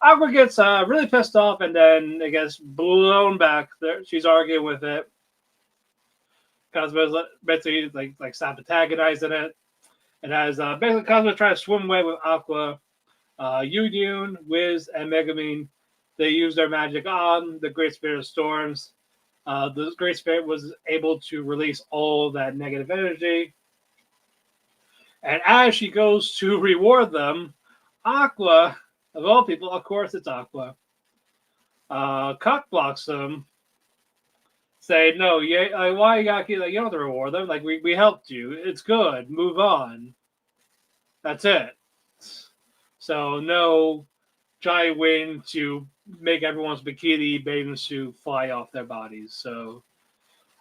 Aqua gets really pissed off, and then it gets blown back. She's arguing with it. Cosmo's basically like stop antagonizing it. And as basically Cosmo tries to swim away with Aqua, Yu-Yun, Wiz, and Megumin, they use their magic on the Great Spirit of Storms. The Great Spirit was able to release all that negative energy. And as she goes to reward them, Aqua, of all people, of course it's Aqua, cock blocks them, say, no, why you gotta keep, you don't have to reward them. Like, we helped you. It's good. Move on. That's it. So, no giant wind to make everyone's bikini bathing suit fly off their bodies. So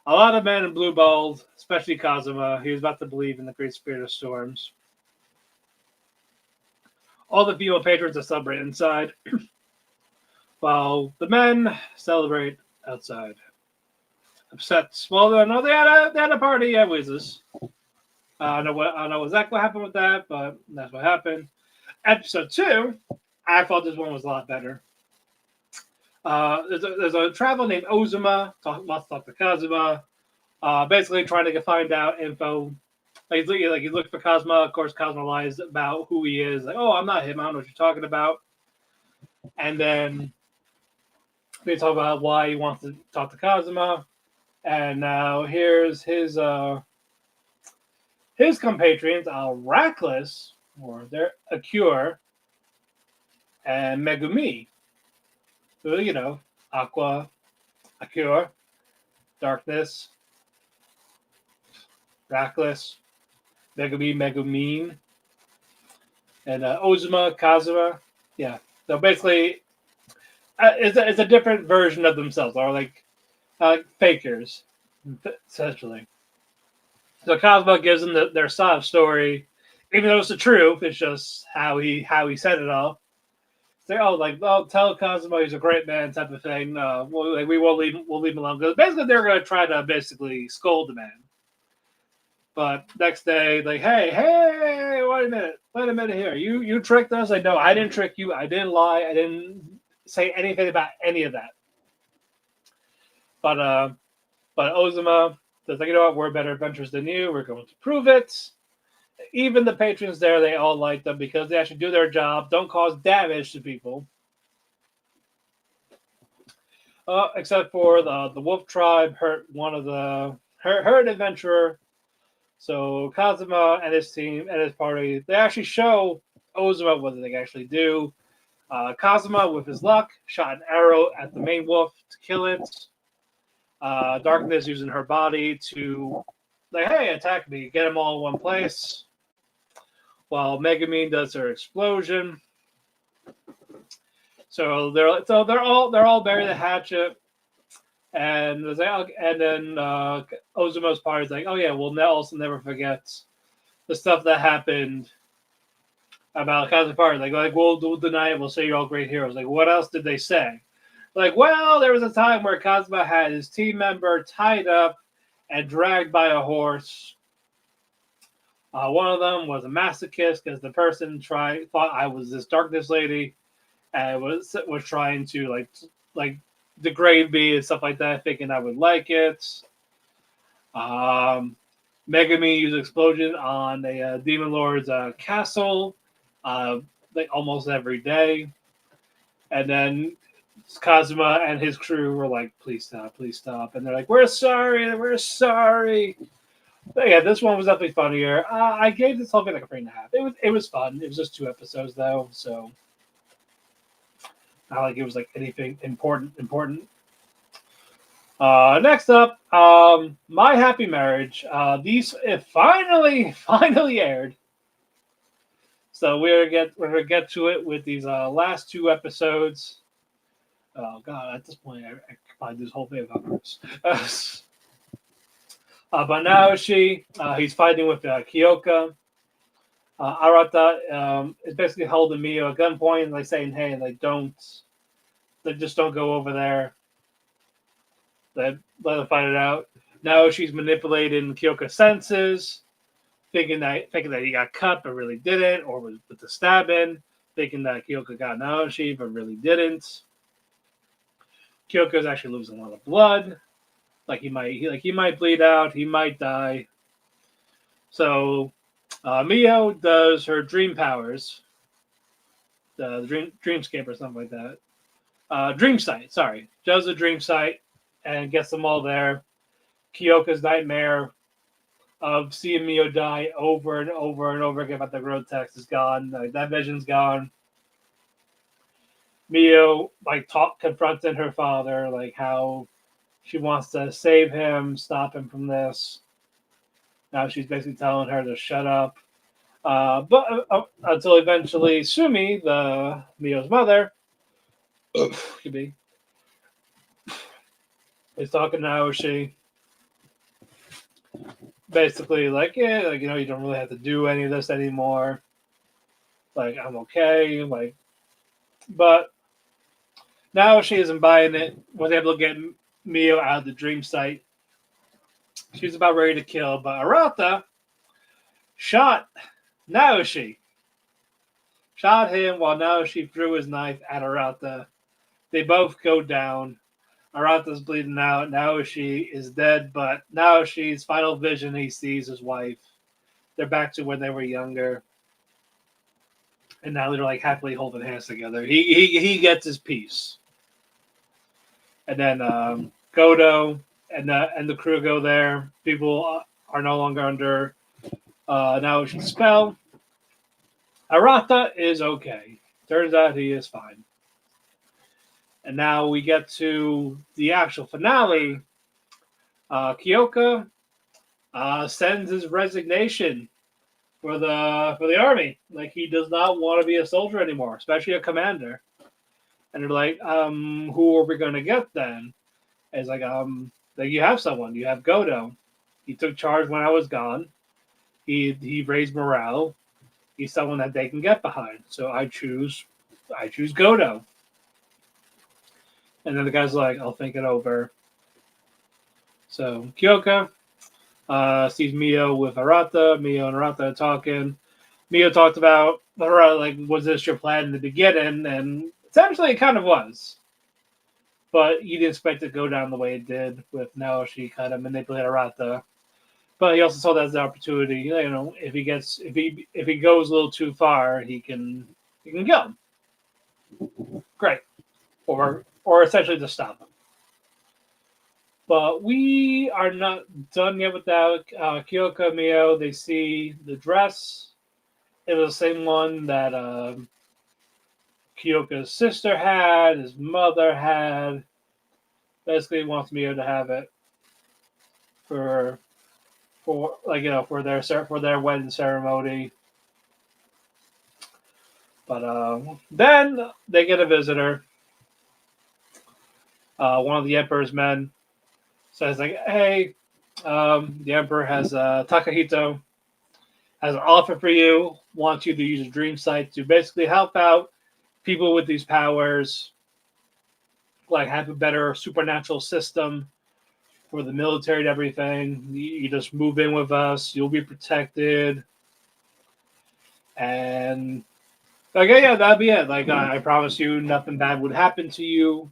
a lot of men in blue balls, especially Kazuma, he was about to believe in the Great Spirit of Storms. All the female patrons are celebrate inside, while the men celebrate outside. Upset. Well, no, they had a party at Wiz's. I don't know exactly what happened with that, but that's what happened. Episode 2, I thought this one was a lot better. There's a traveler named Ozuma, wants to talk to Kazuma, basically trying to find out info. He's looking for Kazuma. Of course, Kazuma lies about who he is. Like, oh, I'm not him. I don't know what you're talking about. And then they talk about why he wants to talk to Kazuma. And now here's his compatriots, Raklis, or they're Akure, and Megumi. So, Aqua, Akure, Darkness, Raklis, Megumi, Megumin, and Ozuma, Kazuma. Yeah. So basically, it's a different version of themselves, or like fakers, essentially. So Kazuma gives them their side of story, even though it's the truth. It's just how he said it all. Say, tell Kazuma he's a great man, type of thing. We won't we'll leave him alone, because basically they're going to try to basically scold the man. But next day, like, hey, wait a minute here. You tricked us. Like, no, I didn't trick you. I didn't lie. I didn't say anything about any of that. But Ozuma says, like, you know what? We're better adventurers than you. We're going to prove it. Even the patrons there, they all like them because they actually do their job, don't cause damage to people. Except for the Wolf Tribe hurt one of hurt an adventurer. So Kazuma and his team and his party, they actually show Ozuma what they actually do. Kazuma, with his luck, shot an arrow at the main wolf to kill it. Darkness using her body to, like, hey, attack me, get them all in one place. While Megumin does her explosion. So they're all bury the hatchet, and then Ozuma's party is like, oh yeah, we'll also never forget the stuff that happened about Kazuma's party. Like we'll deny it. We'll say you're all great heroes. Like, what else did they say? Like, well, there was a time where Kazuma had his team member tied up and dragged by a horse. One of them was a masochist because the person thought I was this darkness lady and was trying to like degrade me and stuff like that, thinking I would like it. Megami used explosion on a demon lord's castle, like almost every day, and then Kazuma and his crew were like, please stop, and they're like, we're sorry. But yeah, this one was definitely funnier. I gave this whole thing like a 3.5. It was fun. It was just 2 episodes though, so not like it was like anything important. Next up, My Happy Marriage. It finally aired. So we're gonna get to it with these last two episodes. Oh God! At this point, I could probably do this whole thing without this. But now he's fighting with Kyoka. Arata is basically holding Mio at gunpoint, like saying, "Hey, just don't go over there. Let them fight it out." Now she's manipulating Kyoka's senses, thinking that he got cut but really didn't, or was with the stabbing, thinking that Kyoka got Naoshi but really didn't. Kyoka's actually losing a lot of blood. Like he might bleed out, he might die. So Mio does her dream powers, the dreamscape or something like that. Dream sight, sorry, does the dream sight and gets them all there. Kyoka's nightmare of seeing Mio die over and over and over again about the road text is gone. Like, that vision's gone. Mio confronting her father, like how she wants to save him, stop him from this. Now she's basically telling her to shut up. But until eventually Sumi, the Mio's mother, could be, is talking to Aoshi. Basically, like, yeah, like, you don't really have to do any of this anymore. Like, I'm okay. Like, but now she isn't buying it. Was able to get Mio out of the dream site. She was about ready to kill, but Arata shot Naoshi. Shot him while Naoshi threw his knife at Arata. They both go down. Arata's bleeding out. Naoshi is dead, but Naoshi's final vision, he sees his wife. They're back to when they were younger. And now they're like happily holding hands together. He gets his peace. And then Godo and the crew go there. People are no longer under Naoshi's spell. Arata is okay. Turns out he is fine. And now we get to the actual finale. Kyoka sends his resignation for the army. Like, he does not want to be a soldier anymore, especially a commander. And they're like, who are we going to get then? And it's like, you have someone. You have Godo. He took charge when I was gone. He raised morale. He's someone that they can get behind. So I choose Godo. And then the guy's like, I'll think it over. So Kyoka sees Mio with Arata. Mio and Arata are talking. Mio talked about, like, was this your plan in the beginning? And essentially it kind of was. But he didn't expect it to go down the way it did with Naoshi kind of manipulate Arata. But he also saw that as an opportunity. If he goes a little too far, he can kill him. Great. Or essentially to stop him. But we are not done yet with that. Kyoka and Mio, they see the dress. It was the same one that Kyoka's sister had, his mother had. Basically wants Mio to have it for their wedding ceremony. But then they get a visitor. One of the Emperor's men says, like, hey, the Emperor has Takahito has an offer for you. Wants you to use a dream sight to basically help out people with these powers, like have a better supernatural system for the military and everything. You just move in with us. You'll be protected. And like, yeah, that'd be it. Like, I promise you nothing bad would happen to you.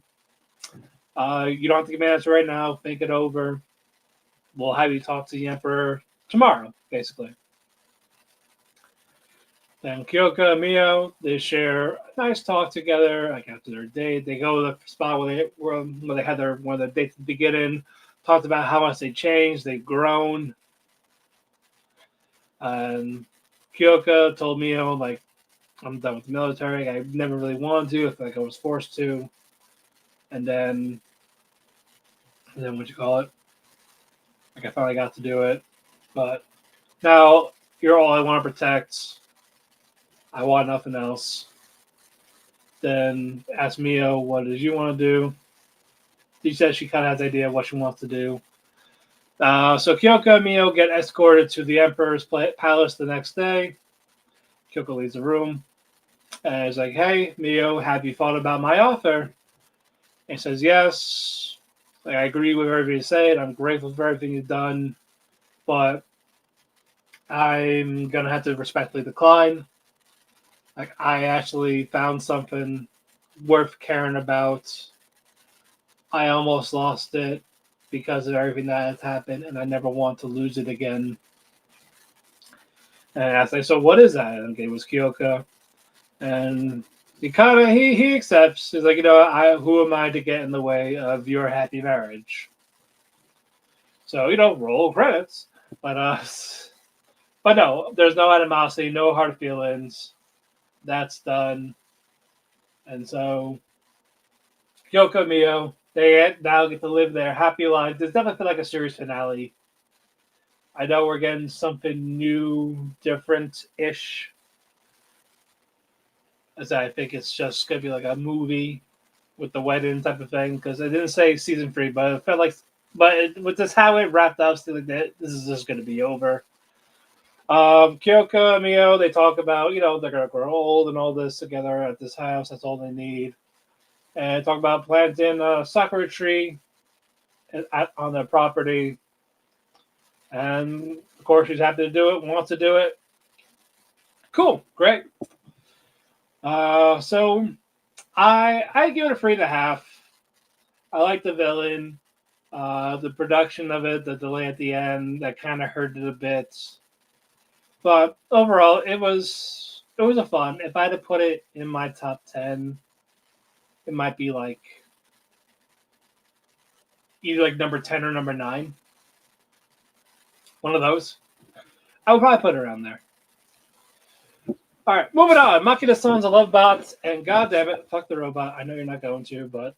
You don't have to give me an answer right now. Think it over. We'll have you talk to the Emperor tomorrow, basically. Then Kyoka and Mio, they share a nice talk together. Like, after their date, they go to the spot where they had one of their dates at the beginning. Talked about how much they changed, they've grown. And Kyoka told Mio, like, I'm done with the military. I never really wanted to. I feel like I was forced to. And then what you call it? Like, I finally got to do it. But now you're all I want to protect. I want nothing else. Then asked Mio, what does you want to do? She says she kind of has an idea of what she wants to do. So Kyoko and Mio get escorted to the Emperor's palace the next day. Kyoko leaves the room and is like, hey, Mio, have you thought about my offer? And he says, yes. Like, I agree with everything you said. I'm grateful for everything you've done. But I'm going to have to respectfully decline. Like, I actually found something worth caring about. I almost lost it because of everything that has happened, and I never want to lose it again. And I asked, like, so what is that? And it was Kyoka. And he accepts. He's like, who am I to get in the way of your happy marriage? So, roll credits. But no, there's no animosity, no hard feelings. That's done. And so Kyoko and Mio, they now get to live their happy lives. This definitely feel like a series finale. I know we're getting something new, different-ish. As I think it's just gonna be like a movie with the wedding type of thing. Because I didn't say season 3, but it felt like, with this how it wrapped up, still like that, this is just gonna be over. Kyoko and Mio, they talk about they're gonna grow old and all this together at this house. That's all they need. And talk about planting a Sakura tree on their property. And of course, she's happy to do it, wants to do it. Cool, great. So I give it a 3.5. I like the villain, the production of it, the delay at the end that kind of hurt it a bit. But overall, it was a fun. If I had to put it in my top 10, it might be like either like number 10 or number 9. One of those. I would probably put it around there. All right, moving on. Makina-san's a love bot, and goddamn it, fuck the robot. I know you're not going to, but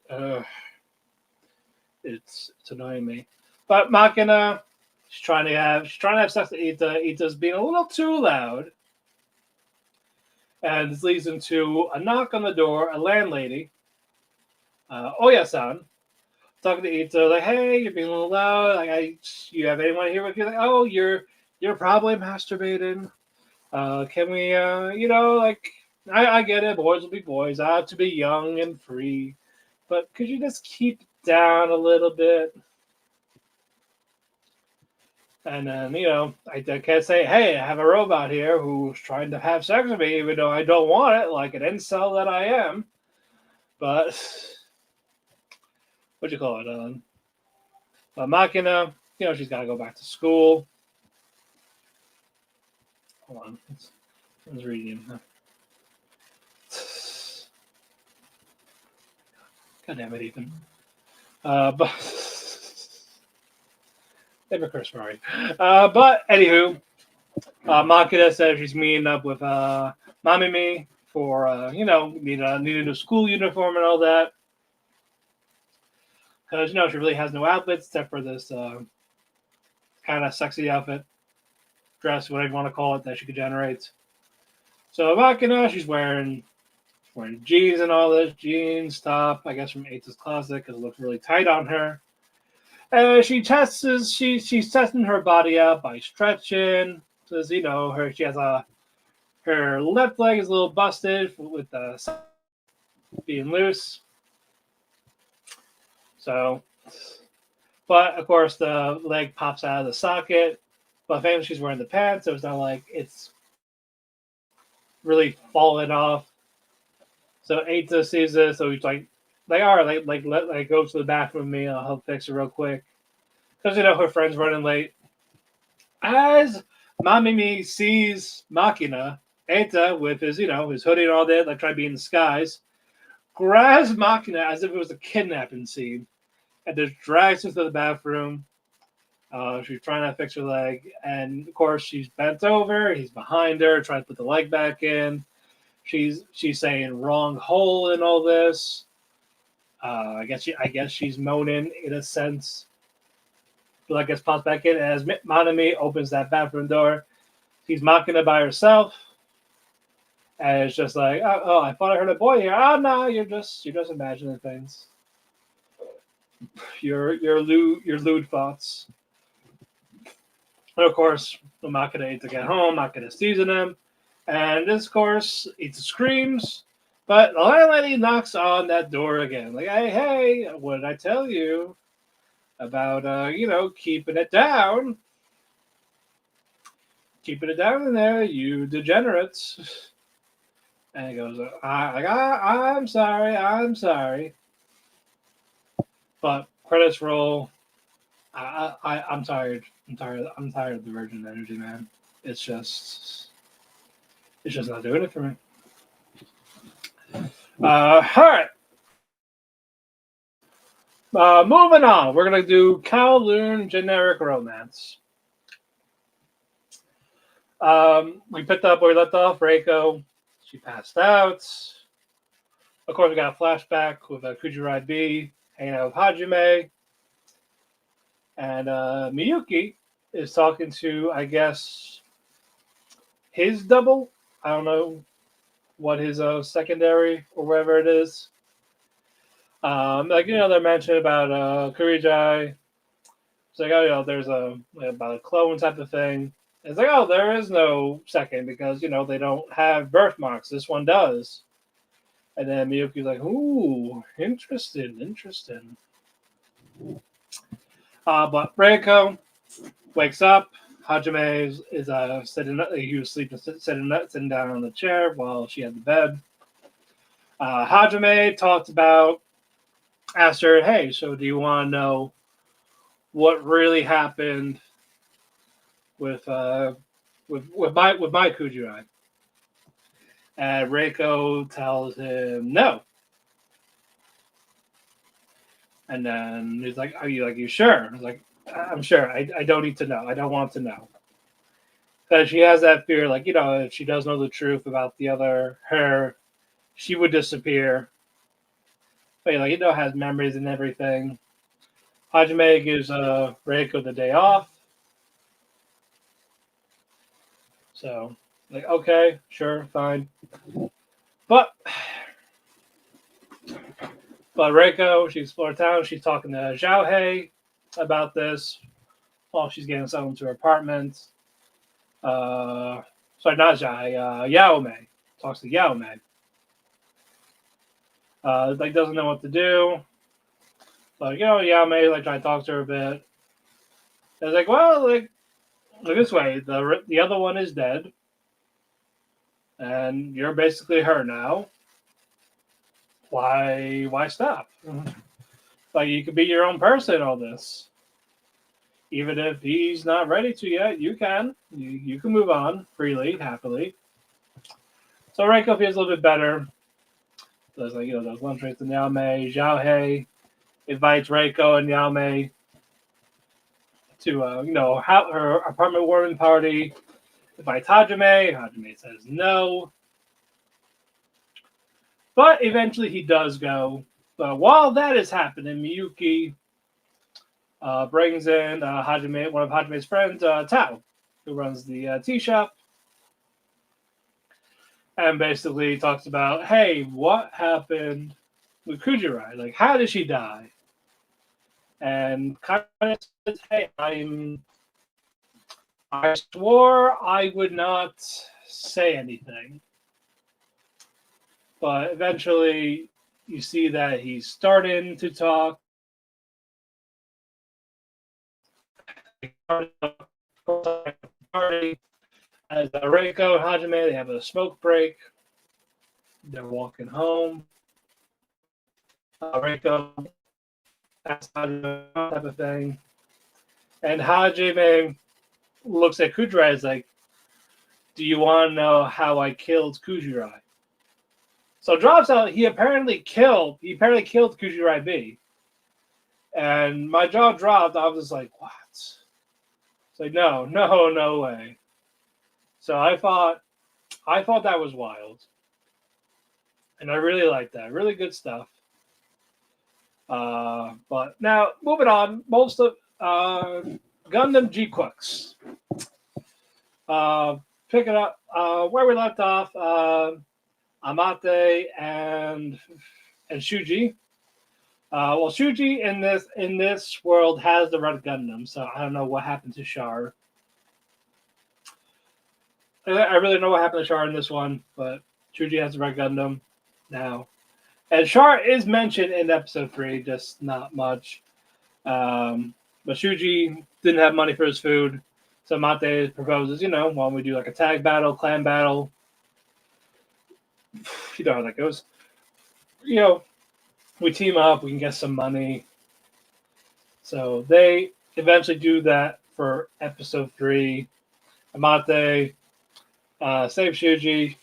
it's annoying me. But Makina, she's trying to have sex with Ita. Ita's being a little too loud, and this leads into a knock on the door. A landlady, Oya-san, talking to Ita, like, "Hey, you're being a little loud. Like, you have anyone here with you?" Like, "Oh, you're probably masturbating. Can we, I get it. Boys will be boys. I have to be young and free, but could you just keep down a little bit?" And then, I can't say, "Hey, I have a robot here who's trying to have sex with me, even though I don't want it, like an incel that I am." But what you call it? But Makina, she's got to go back to school. Hold on. I was reading him. God damn it, Ethan. But never curse, sorry. But anywho, Makina says she's meeting up with Mamimi for need a new school uniform and all that. Because she really has no outfits except for this kind of sexy outfit, dress, whatever you want to call it, that she could generate. So Makina, she's wearing jeans and all this, jeans, top, I guess from Ita's closet because it looks really tight on her. She's testing her body out by stretching. Says, she has her left leg is a little busted with the being loose. So, but of course the leg pops out of the socket. But thankfully she's wearing the pants, so it's not like it's really falling off. So Ata sees this, so he's like, all right, let go to the bathroom with me. I'll help fix it real quick. Because her friend's running late. As Mamimi sees Makina, Ata with his his hoodie and all that, like trying to be in the skies, grabs Makina as if it was a kidnapping scene, and just drags her to the bathroom. She's trying to fix her leg, and of course she's bent over. He's behind her, trying to put the leg back in. She's saying wrong hole in all this. I guess she's moaning in a sense. But I guess pops back in as Manami opens that bathroom door. She's Makina by herself. And it's just like, oh, I thought I heard a boy here. Oh no, you're just imagining things. Your lewd thoughts. And of course, I'm not gonna eat to get home, not gonna season him. And this course, he screams, but the landlady knocks on that door again. Like, hey, what did I tell you about keeping it down? Keeping it down in there, you degenerates. And he goes, I'm sorry, I'm sorry. But credits roll. I'm tired. I'm tired of the Virgin Energy, man. It's just not doing it for me. All right. Moving on. We're gonna do Kowloon Generic Romance. We picked up where we left off. Reiko, she passed out. Of course, we got a flashback with Kujirai B hanging out with Hajime, and Miyuki is talking to, I guess, his double. I don't know what his secondary or whatever it is. They're mentioning about Kurijai. It's like, there's about a clone type of thing. It's like, there is no second because they don't have birthmarks. This one does. And then Miyuki's like, ooh, interesting. But Reiko wakes up. Hajime is sitting. He was sleeping, sitting down on the chair while she had the bed. Hajime asked her, hey, so do you want to know what really happened with my Kujirai? And Reiko tells him no. And then he's like, are you sure? He's like, I'm sure. I don't need to know. I don't want to know. Because she has that fear, if she does know the truth about the other her, she would disappear. But has memories and everything. Hajime gives Reiko the day off. So, okay, sure, fine. But Reiko, she explored town. She's talking to Xiaohei about this while she's getting settled into her apartment. Sorry, not Xiaohei, Yaomei. Talks to Yaomei. Doesn't know what to do. Yaomei, trying to talk to her a bit. It's like, well, look this way. The other one is dead. And you're basically her now. Why stop? You could be your own person, all this. Even if he's not ready to yet, you can. You can move on freely, happily. So Reiko feels a little bit better. There's those lunch rates in Yaomei. Xiaohei invites Reiko and Yaomei to her apartment warming party. Invites Hajime. Hajime says no. But eventually he does go. But while that is happening, Miyuki brings in Hajime, one of Hajime's friends, Tao, who runs the tea shop. And basically talks about, hey, what happened with Kujirai? How did she die? And kind of says, hey, I swore I would not say anything. But eventually you see that he's starting to talk. As Reiko and Hajime, they have a smoke break. They're walking home. Reiko asks Hajime type of thing. And Hajime looks at Kujirai as like, do you want to know how I killed Kujirai? So drops out, he apparently killed Kujirai B. And my jaw dropped. I was just like, what? It's like, no way. So I thought that was wild. And I really liked that. Really good stuff. But now, moving on, Gundam G-Quicks. pick it up where we left off. Amate and Shuji. Well, Shuji in this world has the Red Gundam, so I don't know what happened to Char. I really don't know what happened to Char in this one, but Shuji has the Red Gundam now. And Char is mentioned in episode 3, just not much. But Shuji didn't have money for his food, so Mate proposes, why don't we do like a tag battle, clan battle? You know how that goes. We team up, we can get some money. So they eventually do that for episode 3. Amate saves Shuji.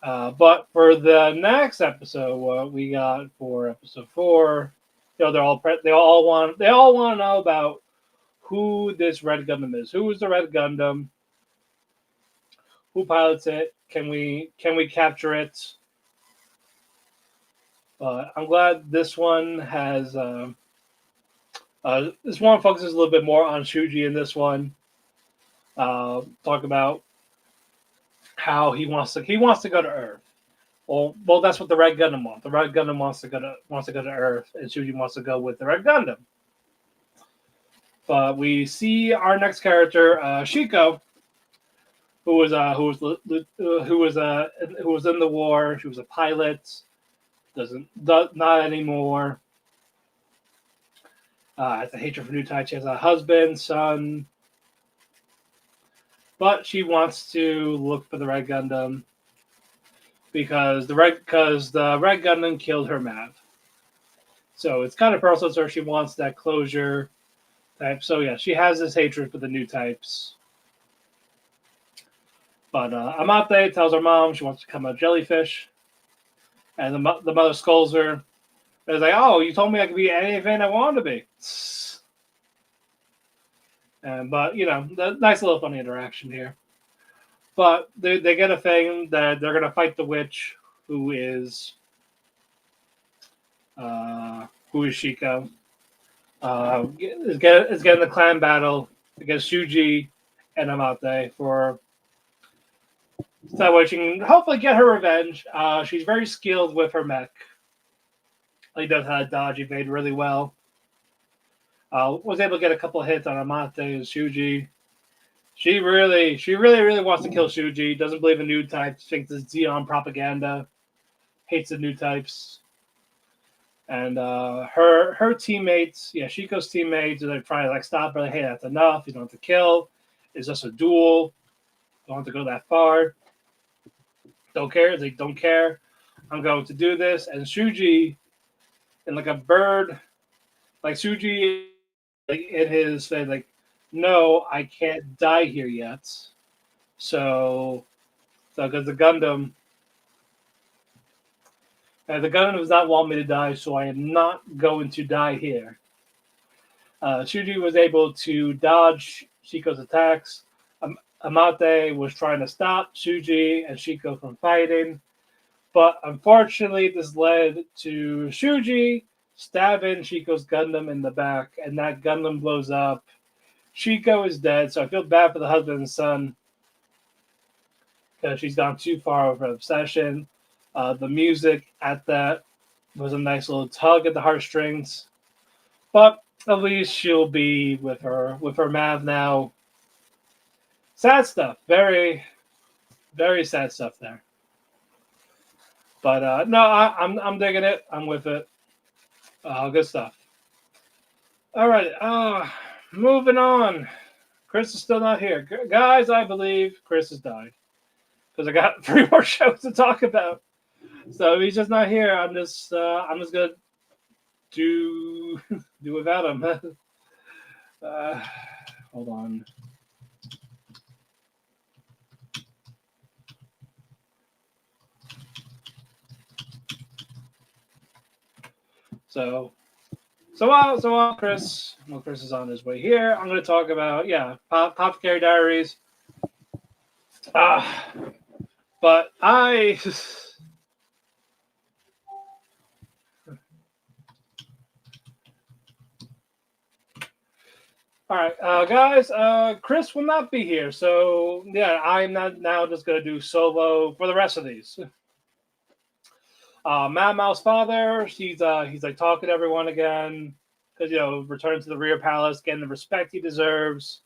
But for the next episode, what we got for episode 4, they all want to know about who this Red Gundam is. Who is the Red Gundam? Who pilots it? Can we capture it? But I'm glad this one has this one focuses a little bit more on Shuji in this one. Talk about how he wants to go to Earth. Well, that's what the Red Gundam wants. The Red Gundam wants to go to Earth, and Shuji wants to go with the Red Gundam. But we see our next character, Shiko, who was in the war. She was a pilot. Not anymore. Has a hatred for new types. She has a husband, son, but she wants to look for the Red Gundam because the Red Gundam killed her Mav. So it's kind of personal to her. She wants that closure type. So yeah, she has this hatred for the new types. But Amate tells her mom she wants to become a jellyfish, and the mother scolds her. It's like, oh, you told me I could be anything I wanted to be. But nice little funny interaction here. But they get a thing that they're gonna fight the witch, who is Shiko. Is getting the clan battle against Shuji and Amate for that way she can hopefully get her revenge. She's very skilled with her mech. He does how to dodge, evade really well. Was able to get a couple of hits on Amate and Shuji. She really wants to kill Shuji. Doesn't believe in new types. Thinks it's Xeon propaganda. Hates the new types. And her teammates, Shiko's teammates, are trying to stop her. Like, hey, that's enough. You don't have to kill. It's just a duel. Don't have to go that far. Don't care. They don't care. I'm going to do this. And Shuji, and like a bird, like Shuji, in his face, no, I can't die here yet. So because the Gundam does not want me to die, so I am not going to die here. Shuji was able to dodge Shiko's attacks. Amate was trying to stop Shuji and Shiko from fighting. But unfortunately, this led to Shuji stabbing Shiko's Gundam in the back, and that Gundam blows up. Shiko is dead, so I feel bad for the husband and son because she's gone too far with her obsession. The music at that was a nice little tug at the heartstrings, but at least she'll be with her Mav now. Sad stuff, very, very sad stuff there. But no, I'm digging it. I'm with it. Good stuff. All right. Moving on. Chris is still not here, guys. I believe Chris has died because I got 3 more shows to talk about. So he's just not here. I'm just gonna do without him. Hold on. So while Chris is on his way here, I'm going to talk about Apothecary Diaries. But I All right, guys. Chris will not be here, so yeah, I'm not now just gonna do solo for the rest of these. Mad Mao's father, he's like talking to everyone again because return to the rear palace, getting the respect he deserves.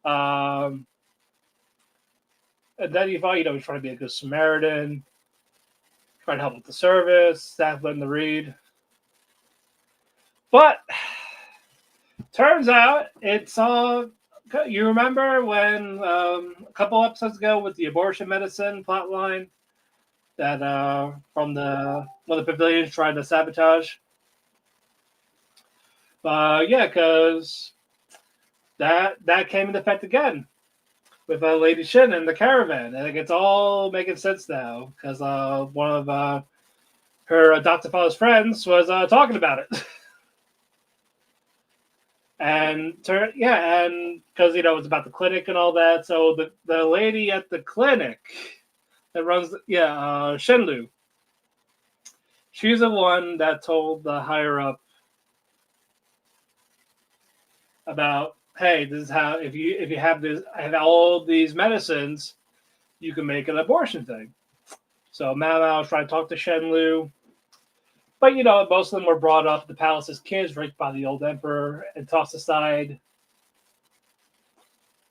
Um, and then he thought, he's trying to be a good Samaritan, trying to help with the service, staff letting the read. But turns out it's you remember when a couple episodes ago with the abortion medicine plotline that from the one of the pavilions tried to sabotage. Yeah, because that came into effect again with Lady Shin and the caravan. I think it's all making sense now because one of her adopted father's friends was talking about it. And because it's about the clinic and all that, so the lady at the clinic that runs Shenlu, she's the one that told the higher up about, hey, this is how if you have all these medicines, you can make an abortion thing. So Mao was trying to talk to Shenlu, but most of them were brought up at the palace as kids, right by the old emperor, and tossed aside.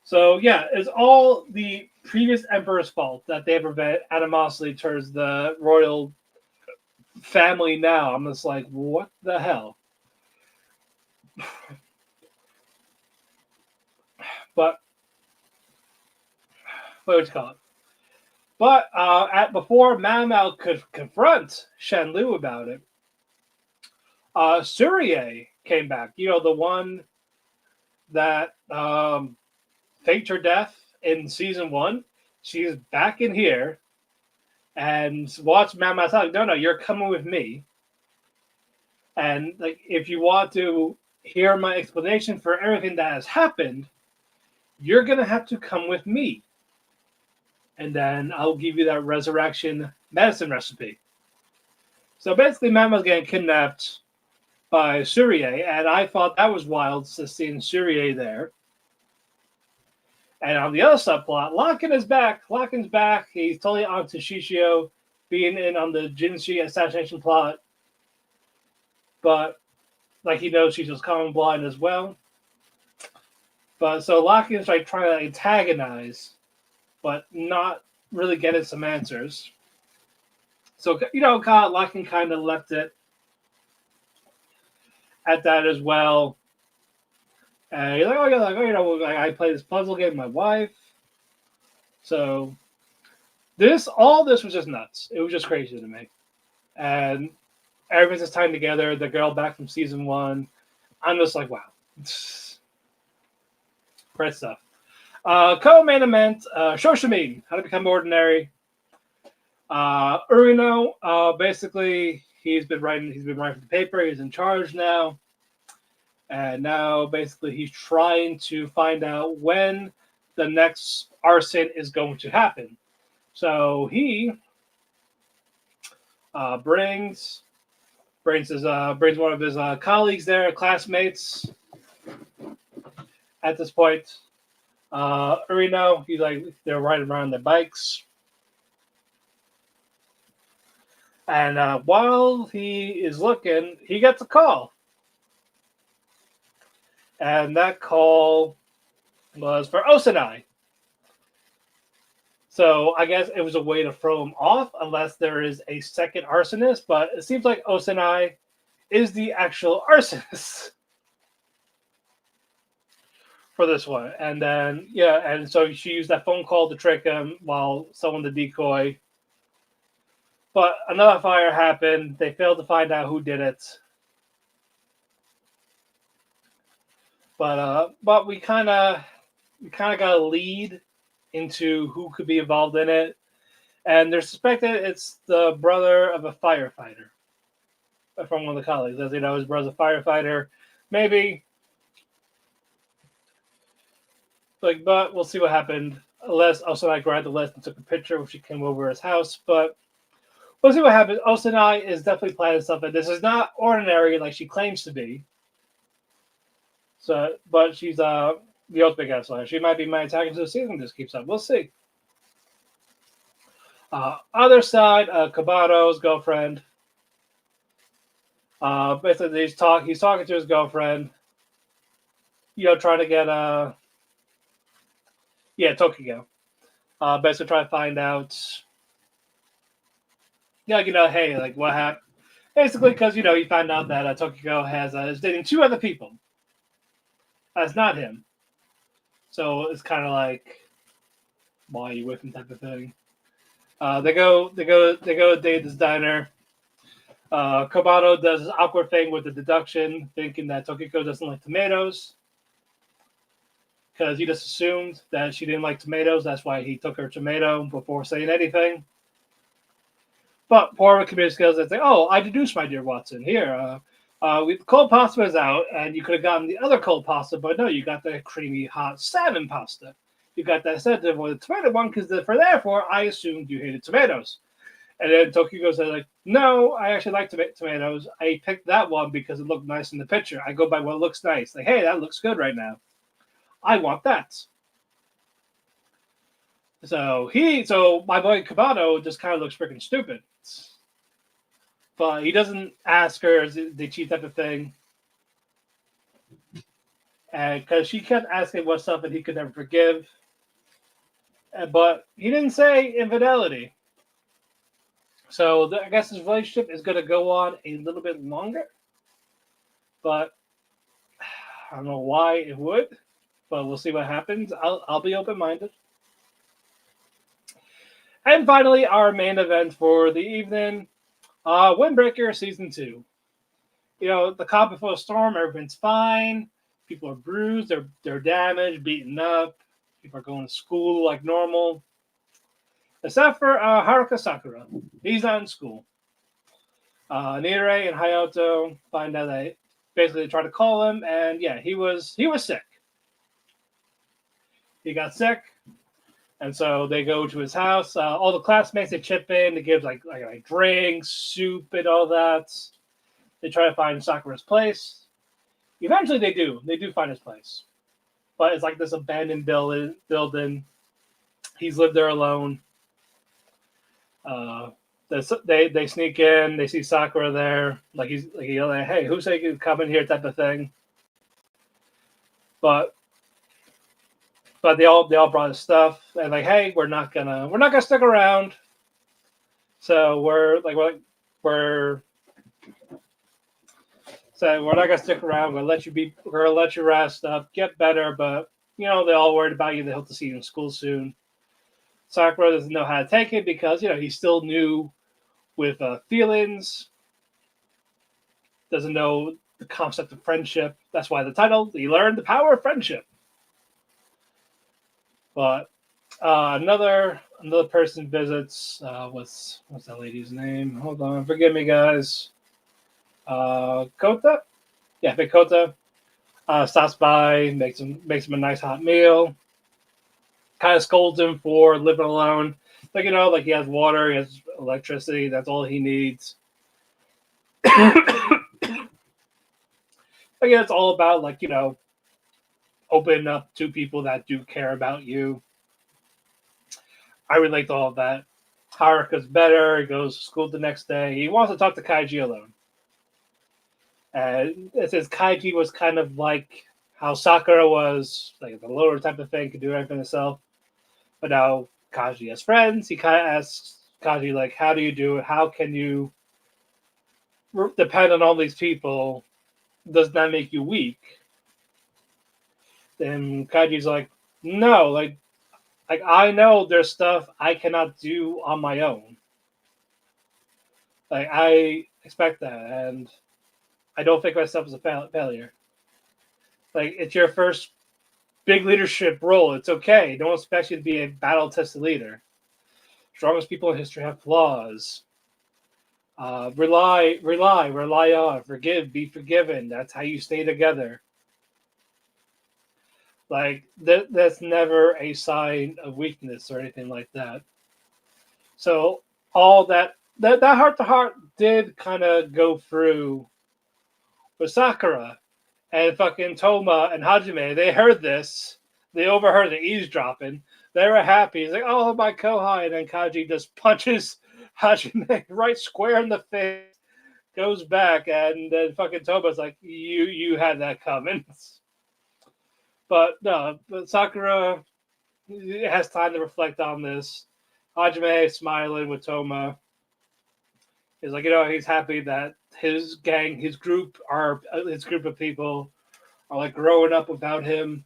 So yeah, it's all the previous emperor's fault that they have animosity towards the royal family. Now I'm just like, what the hell? But what would you call it? But before Mao could confront Shenlu about it, Surye came back. The one that faked her death in season 1. She's back in here and watch Mama tell, no, you're coming with me. And like, if you want to hear my explanation for everything that has happened, you're gonna have to come with me. And then I'll give you that resurrection medicine recipe. So basically, Mama's getting kidnapped by Surye, and I thought that was wild to see Surye there. And on the other subplot, Locken is back. Locken's back. He's totally on to Shishio being in on the Jinshi assassination plot. But like he knows she's just common blind as well. But so Locken's like trying to antagonize, but not really getting some answers. So Locken kind of left it at that as well. And he's like, I play this puzzle game with my wife. So all this was just nuts. It was just crazy to me. And everything's just tying together. The girl back from season 1. I'm just like, wow. Great stuff. Co-main event, Shoshimin, How to Become Ordinary. Urino, basically, he's been writing for the paper. He's in charge now. And now, basically, he's trying to find out when the next arson is going to happen. So he brings one of his colleagues there, classmates. At this point, Urino, he's like, they're riding around their bikes. And while he is looking, he gets a call. And that call was for Osanai. So I guess it was a way to throw him off, unless there is a second arsonist. But it seems like Osanai is the actual arsonist for this one. And then, and so she used that phone call to trick him while someone to decoy. But another fire happened. They failed to find out who did it. But we kind of got a lead into who could be involved in it, and they're suspected it's the brother of a firefighter from one of the colleagues. As you know, his brother's a firefighter. Maybe, but we'll see what happened. Unless Osanai grabbed the list and took a picture when she came over his house, but we'll see what happens. Osanai is definitely planning something. This is not ordinary like she claims to be. So, but she's the ultimate gaslighter. She might be my antagonist of the season. This keeps up. We'll see. Other side, Kabado's girlfriend. Basically, he's talking to his girlfriend. Trying to get Tokyo. Basically, trying to find out. Hey, like what happened? Basically, because he found out that Tokyo is dating two other people. That's not him. So it's kind of like, why are you with him type of thing. They go date this diner. Kobato does this awkward thing with the deduction, thinking that Tokiko doesn't like tomatoes. Because he just assumed that she didn't like tomatoes. That's why he took her tomato before saying anything. But poor computer skills, they say, "Oh, I deduced, my dear Watson. Here, cold pasta is out, and you could have gotten the other cold pasta, but no, you got the creamy hot salmon pasta. You got that instead of the tomato one, because therefore I assumed you hated tomatoes." And then Tokyo says, like, "No, I actually like tomatoes. I picked that one because it looked nice in the picture. I go by what looks nice. Like, hey, that looks good right now. I want that." So my boy Kabato just kind of looks freaking stupid. But he doesn't ask her the cheat type of thing. And because she kept asking what stuff that he could never forgive. But he didn't say infidelity. So I guess this relationship is going to go on a little bit longer. But I don't know why it would. But we'll see what happens. I'll be open-minded. And finally, our main event for the evening, Windbreaker Season 2. The calm before a storm, everything's fine. People are bruised, they're damaged, beaten up. People are going to school like normal. Except for Haruka Sakura. He's not in school. Nire and Hayato find out that basically they try to call him, and yeah, he was sick. He got sick. And so they go to his house. All the classmates, they chip in. They give like drinks, soup, and all that. They try to find Sakura's place. Eventually, they do. They do find his place. But it's like this abandoned building. He's lived there alone. They sneak in. They see Sakura there. Like he's like, hey, who said you could come in here? Type of thing. But they all brought his stuff and like, hey, we're not gonna stick around. So we're not gonna stick around. We're gonna let you rest up, get better. But they all worried about you. They hope to see you in school soon. Sakura doesn't know how to take it because he's still new with feelings. Doesn't know the concept of friendship. That's why the title. He learned the power of friendship. But another person visits. What's that lady's name? Hold on, forgive me, guys. Kota, yeah, Big Kota. Stops by, makes him a nice hot meal. Kind of scolds him for living alone. Like he has water, he has electricity. That's all he needs. Again, it's all about open up to people that do care about you. I relate to all of that. Haruka's better. He goes to school the next day. He wants to talk to Kaiji alone. And it says Kaiji was kind of like how Sakura was, like the lower type of thing, could do everything himself. But now Kaiji has friends. He kind of asks Kaiji, like, how do you do it? How can you depend on all these people? Does that make you weak? And Kaiji's like, no, like I know there's stuff I cannot do on my own. Like I expect that, and I don't think myself as a failure. Like it's your first big leadership role. It's okay. Don't expect you to be a battle-tested leader. Strongest people in history have flaws. Rely on, forgive, be forgiven. That's how you stay together. Like that's never a sign of weakness or anything like that. So all that heart to heart did kind of go through with Sakura, And fucking Toma and Hajime, they heard this. They overheard the eavesdropping. They were happy. He's like, oh, my Kohai. And then Kaji just punches Hajime right square in the face. Goes back, and then fucking Toma's like, you had that coming. But no, but Sakura has time to reflect on this. Hajime smiling with Toma. He's like, he's happy that his gang, his group of people are like growing up without him.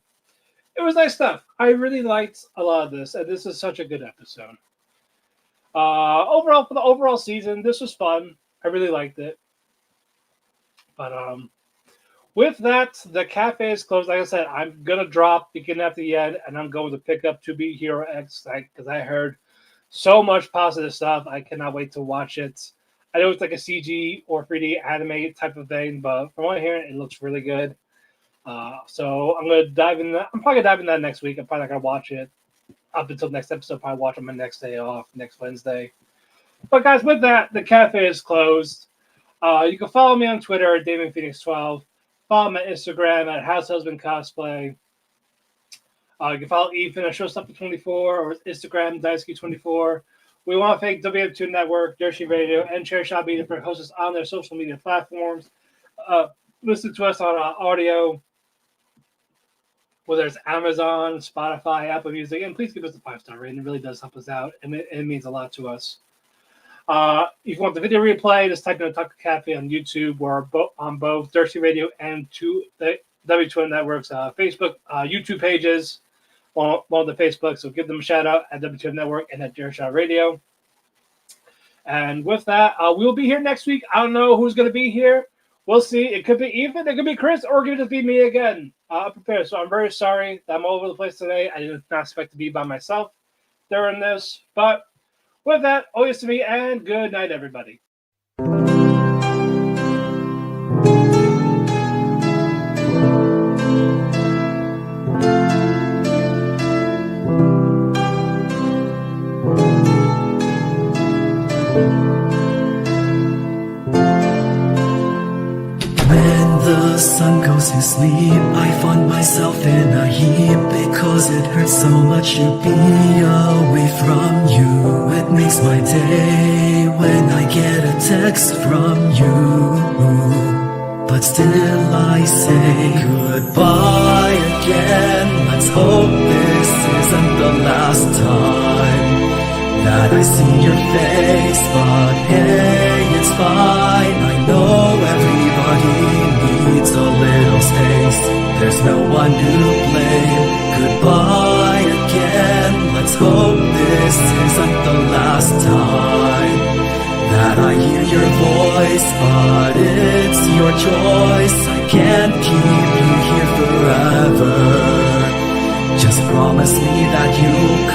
It was nice stuff. I really liked a lot of this, and this is such a good episode. Overall, for the overall season, this was fun. I really liked it. But with that, the cafe is closed. Like I said, I'm gonna drop beginning at the end, and I'm going to pick up To Be Hero X because I heard so much positive stuff. I cannot wait to watch it. I know it's like a CG or 3D anime type of thing, but from what I'm hearing, it looks really good. So I'm gonna dive in. I'm probably gonna dive in that next week. I'm probably not gonna watch it up until next episode. Probably watch on my next day off, next Wednesday. But guys, with that, the cafe is closed. You can follow me on Twitter at DamonPhoenix12. Follow my Instagram at HouseHusbandCosplay. You can follow Ethan at Showstopper24 or Instagram Daisuke24. We want to thank WM2 Network, Dershi Radio, and Chairshot Media for hosting us on their social media platforms. Listen to us on audio, whether it's Amazon, Spotify, Apple Music, and please give us a 5-star rating. It really does help us out, and it means a lot to us. If you want the video replay, just type in Otalku Cafe on YouTube. We're on both Dershi Radio and the W2 Network's Facebook, YouTube pages. One of the Facebook, so give them a shout out at W2 Network and at Dershi Radio. And with that, we'll be here next week. I don't know who's going to be here. We'll see. It could be Ethan, it could be Chris, or it could just be me again. I'm prepared. So I'm very sorry that I'm all over the place today. I did not expect to be by myself during this. But with that, always to me, and good night, everybody. The sun goes to sleep, I find myself in a heap because it hurts so much to be away from you. It makes my day when I get a text from you, but still I say goodbye again. Let's hope this isn't the last time that I see your face, but hey, it's fine. I know everybody needs a little space. There's no one to blame. Goodbye again. Let's hope this isn't the last time that I hear your voice, but it's your choice. I can't keep you here forever. Just promise me that you'll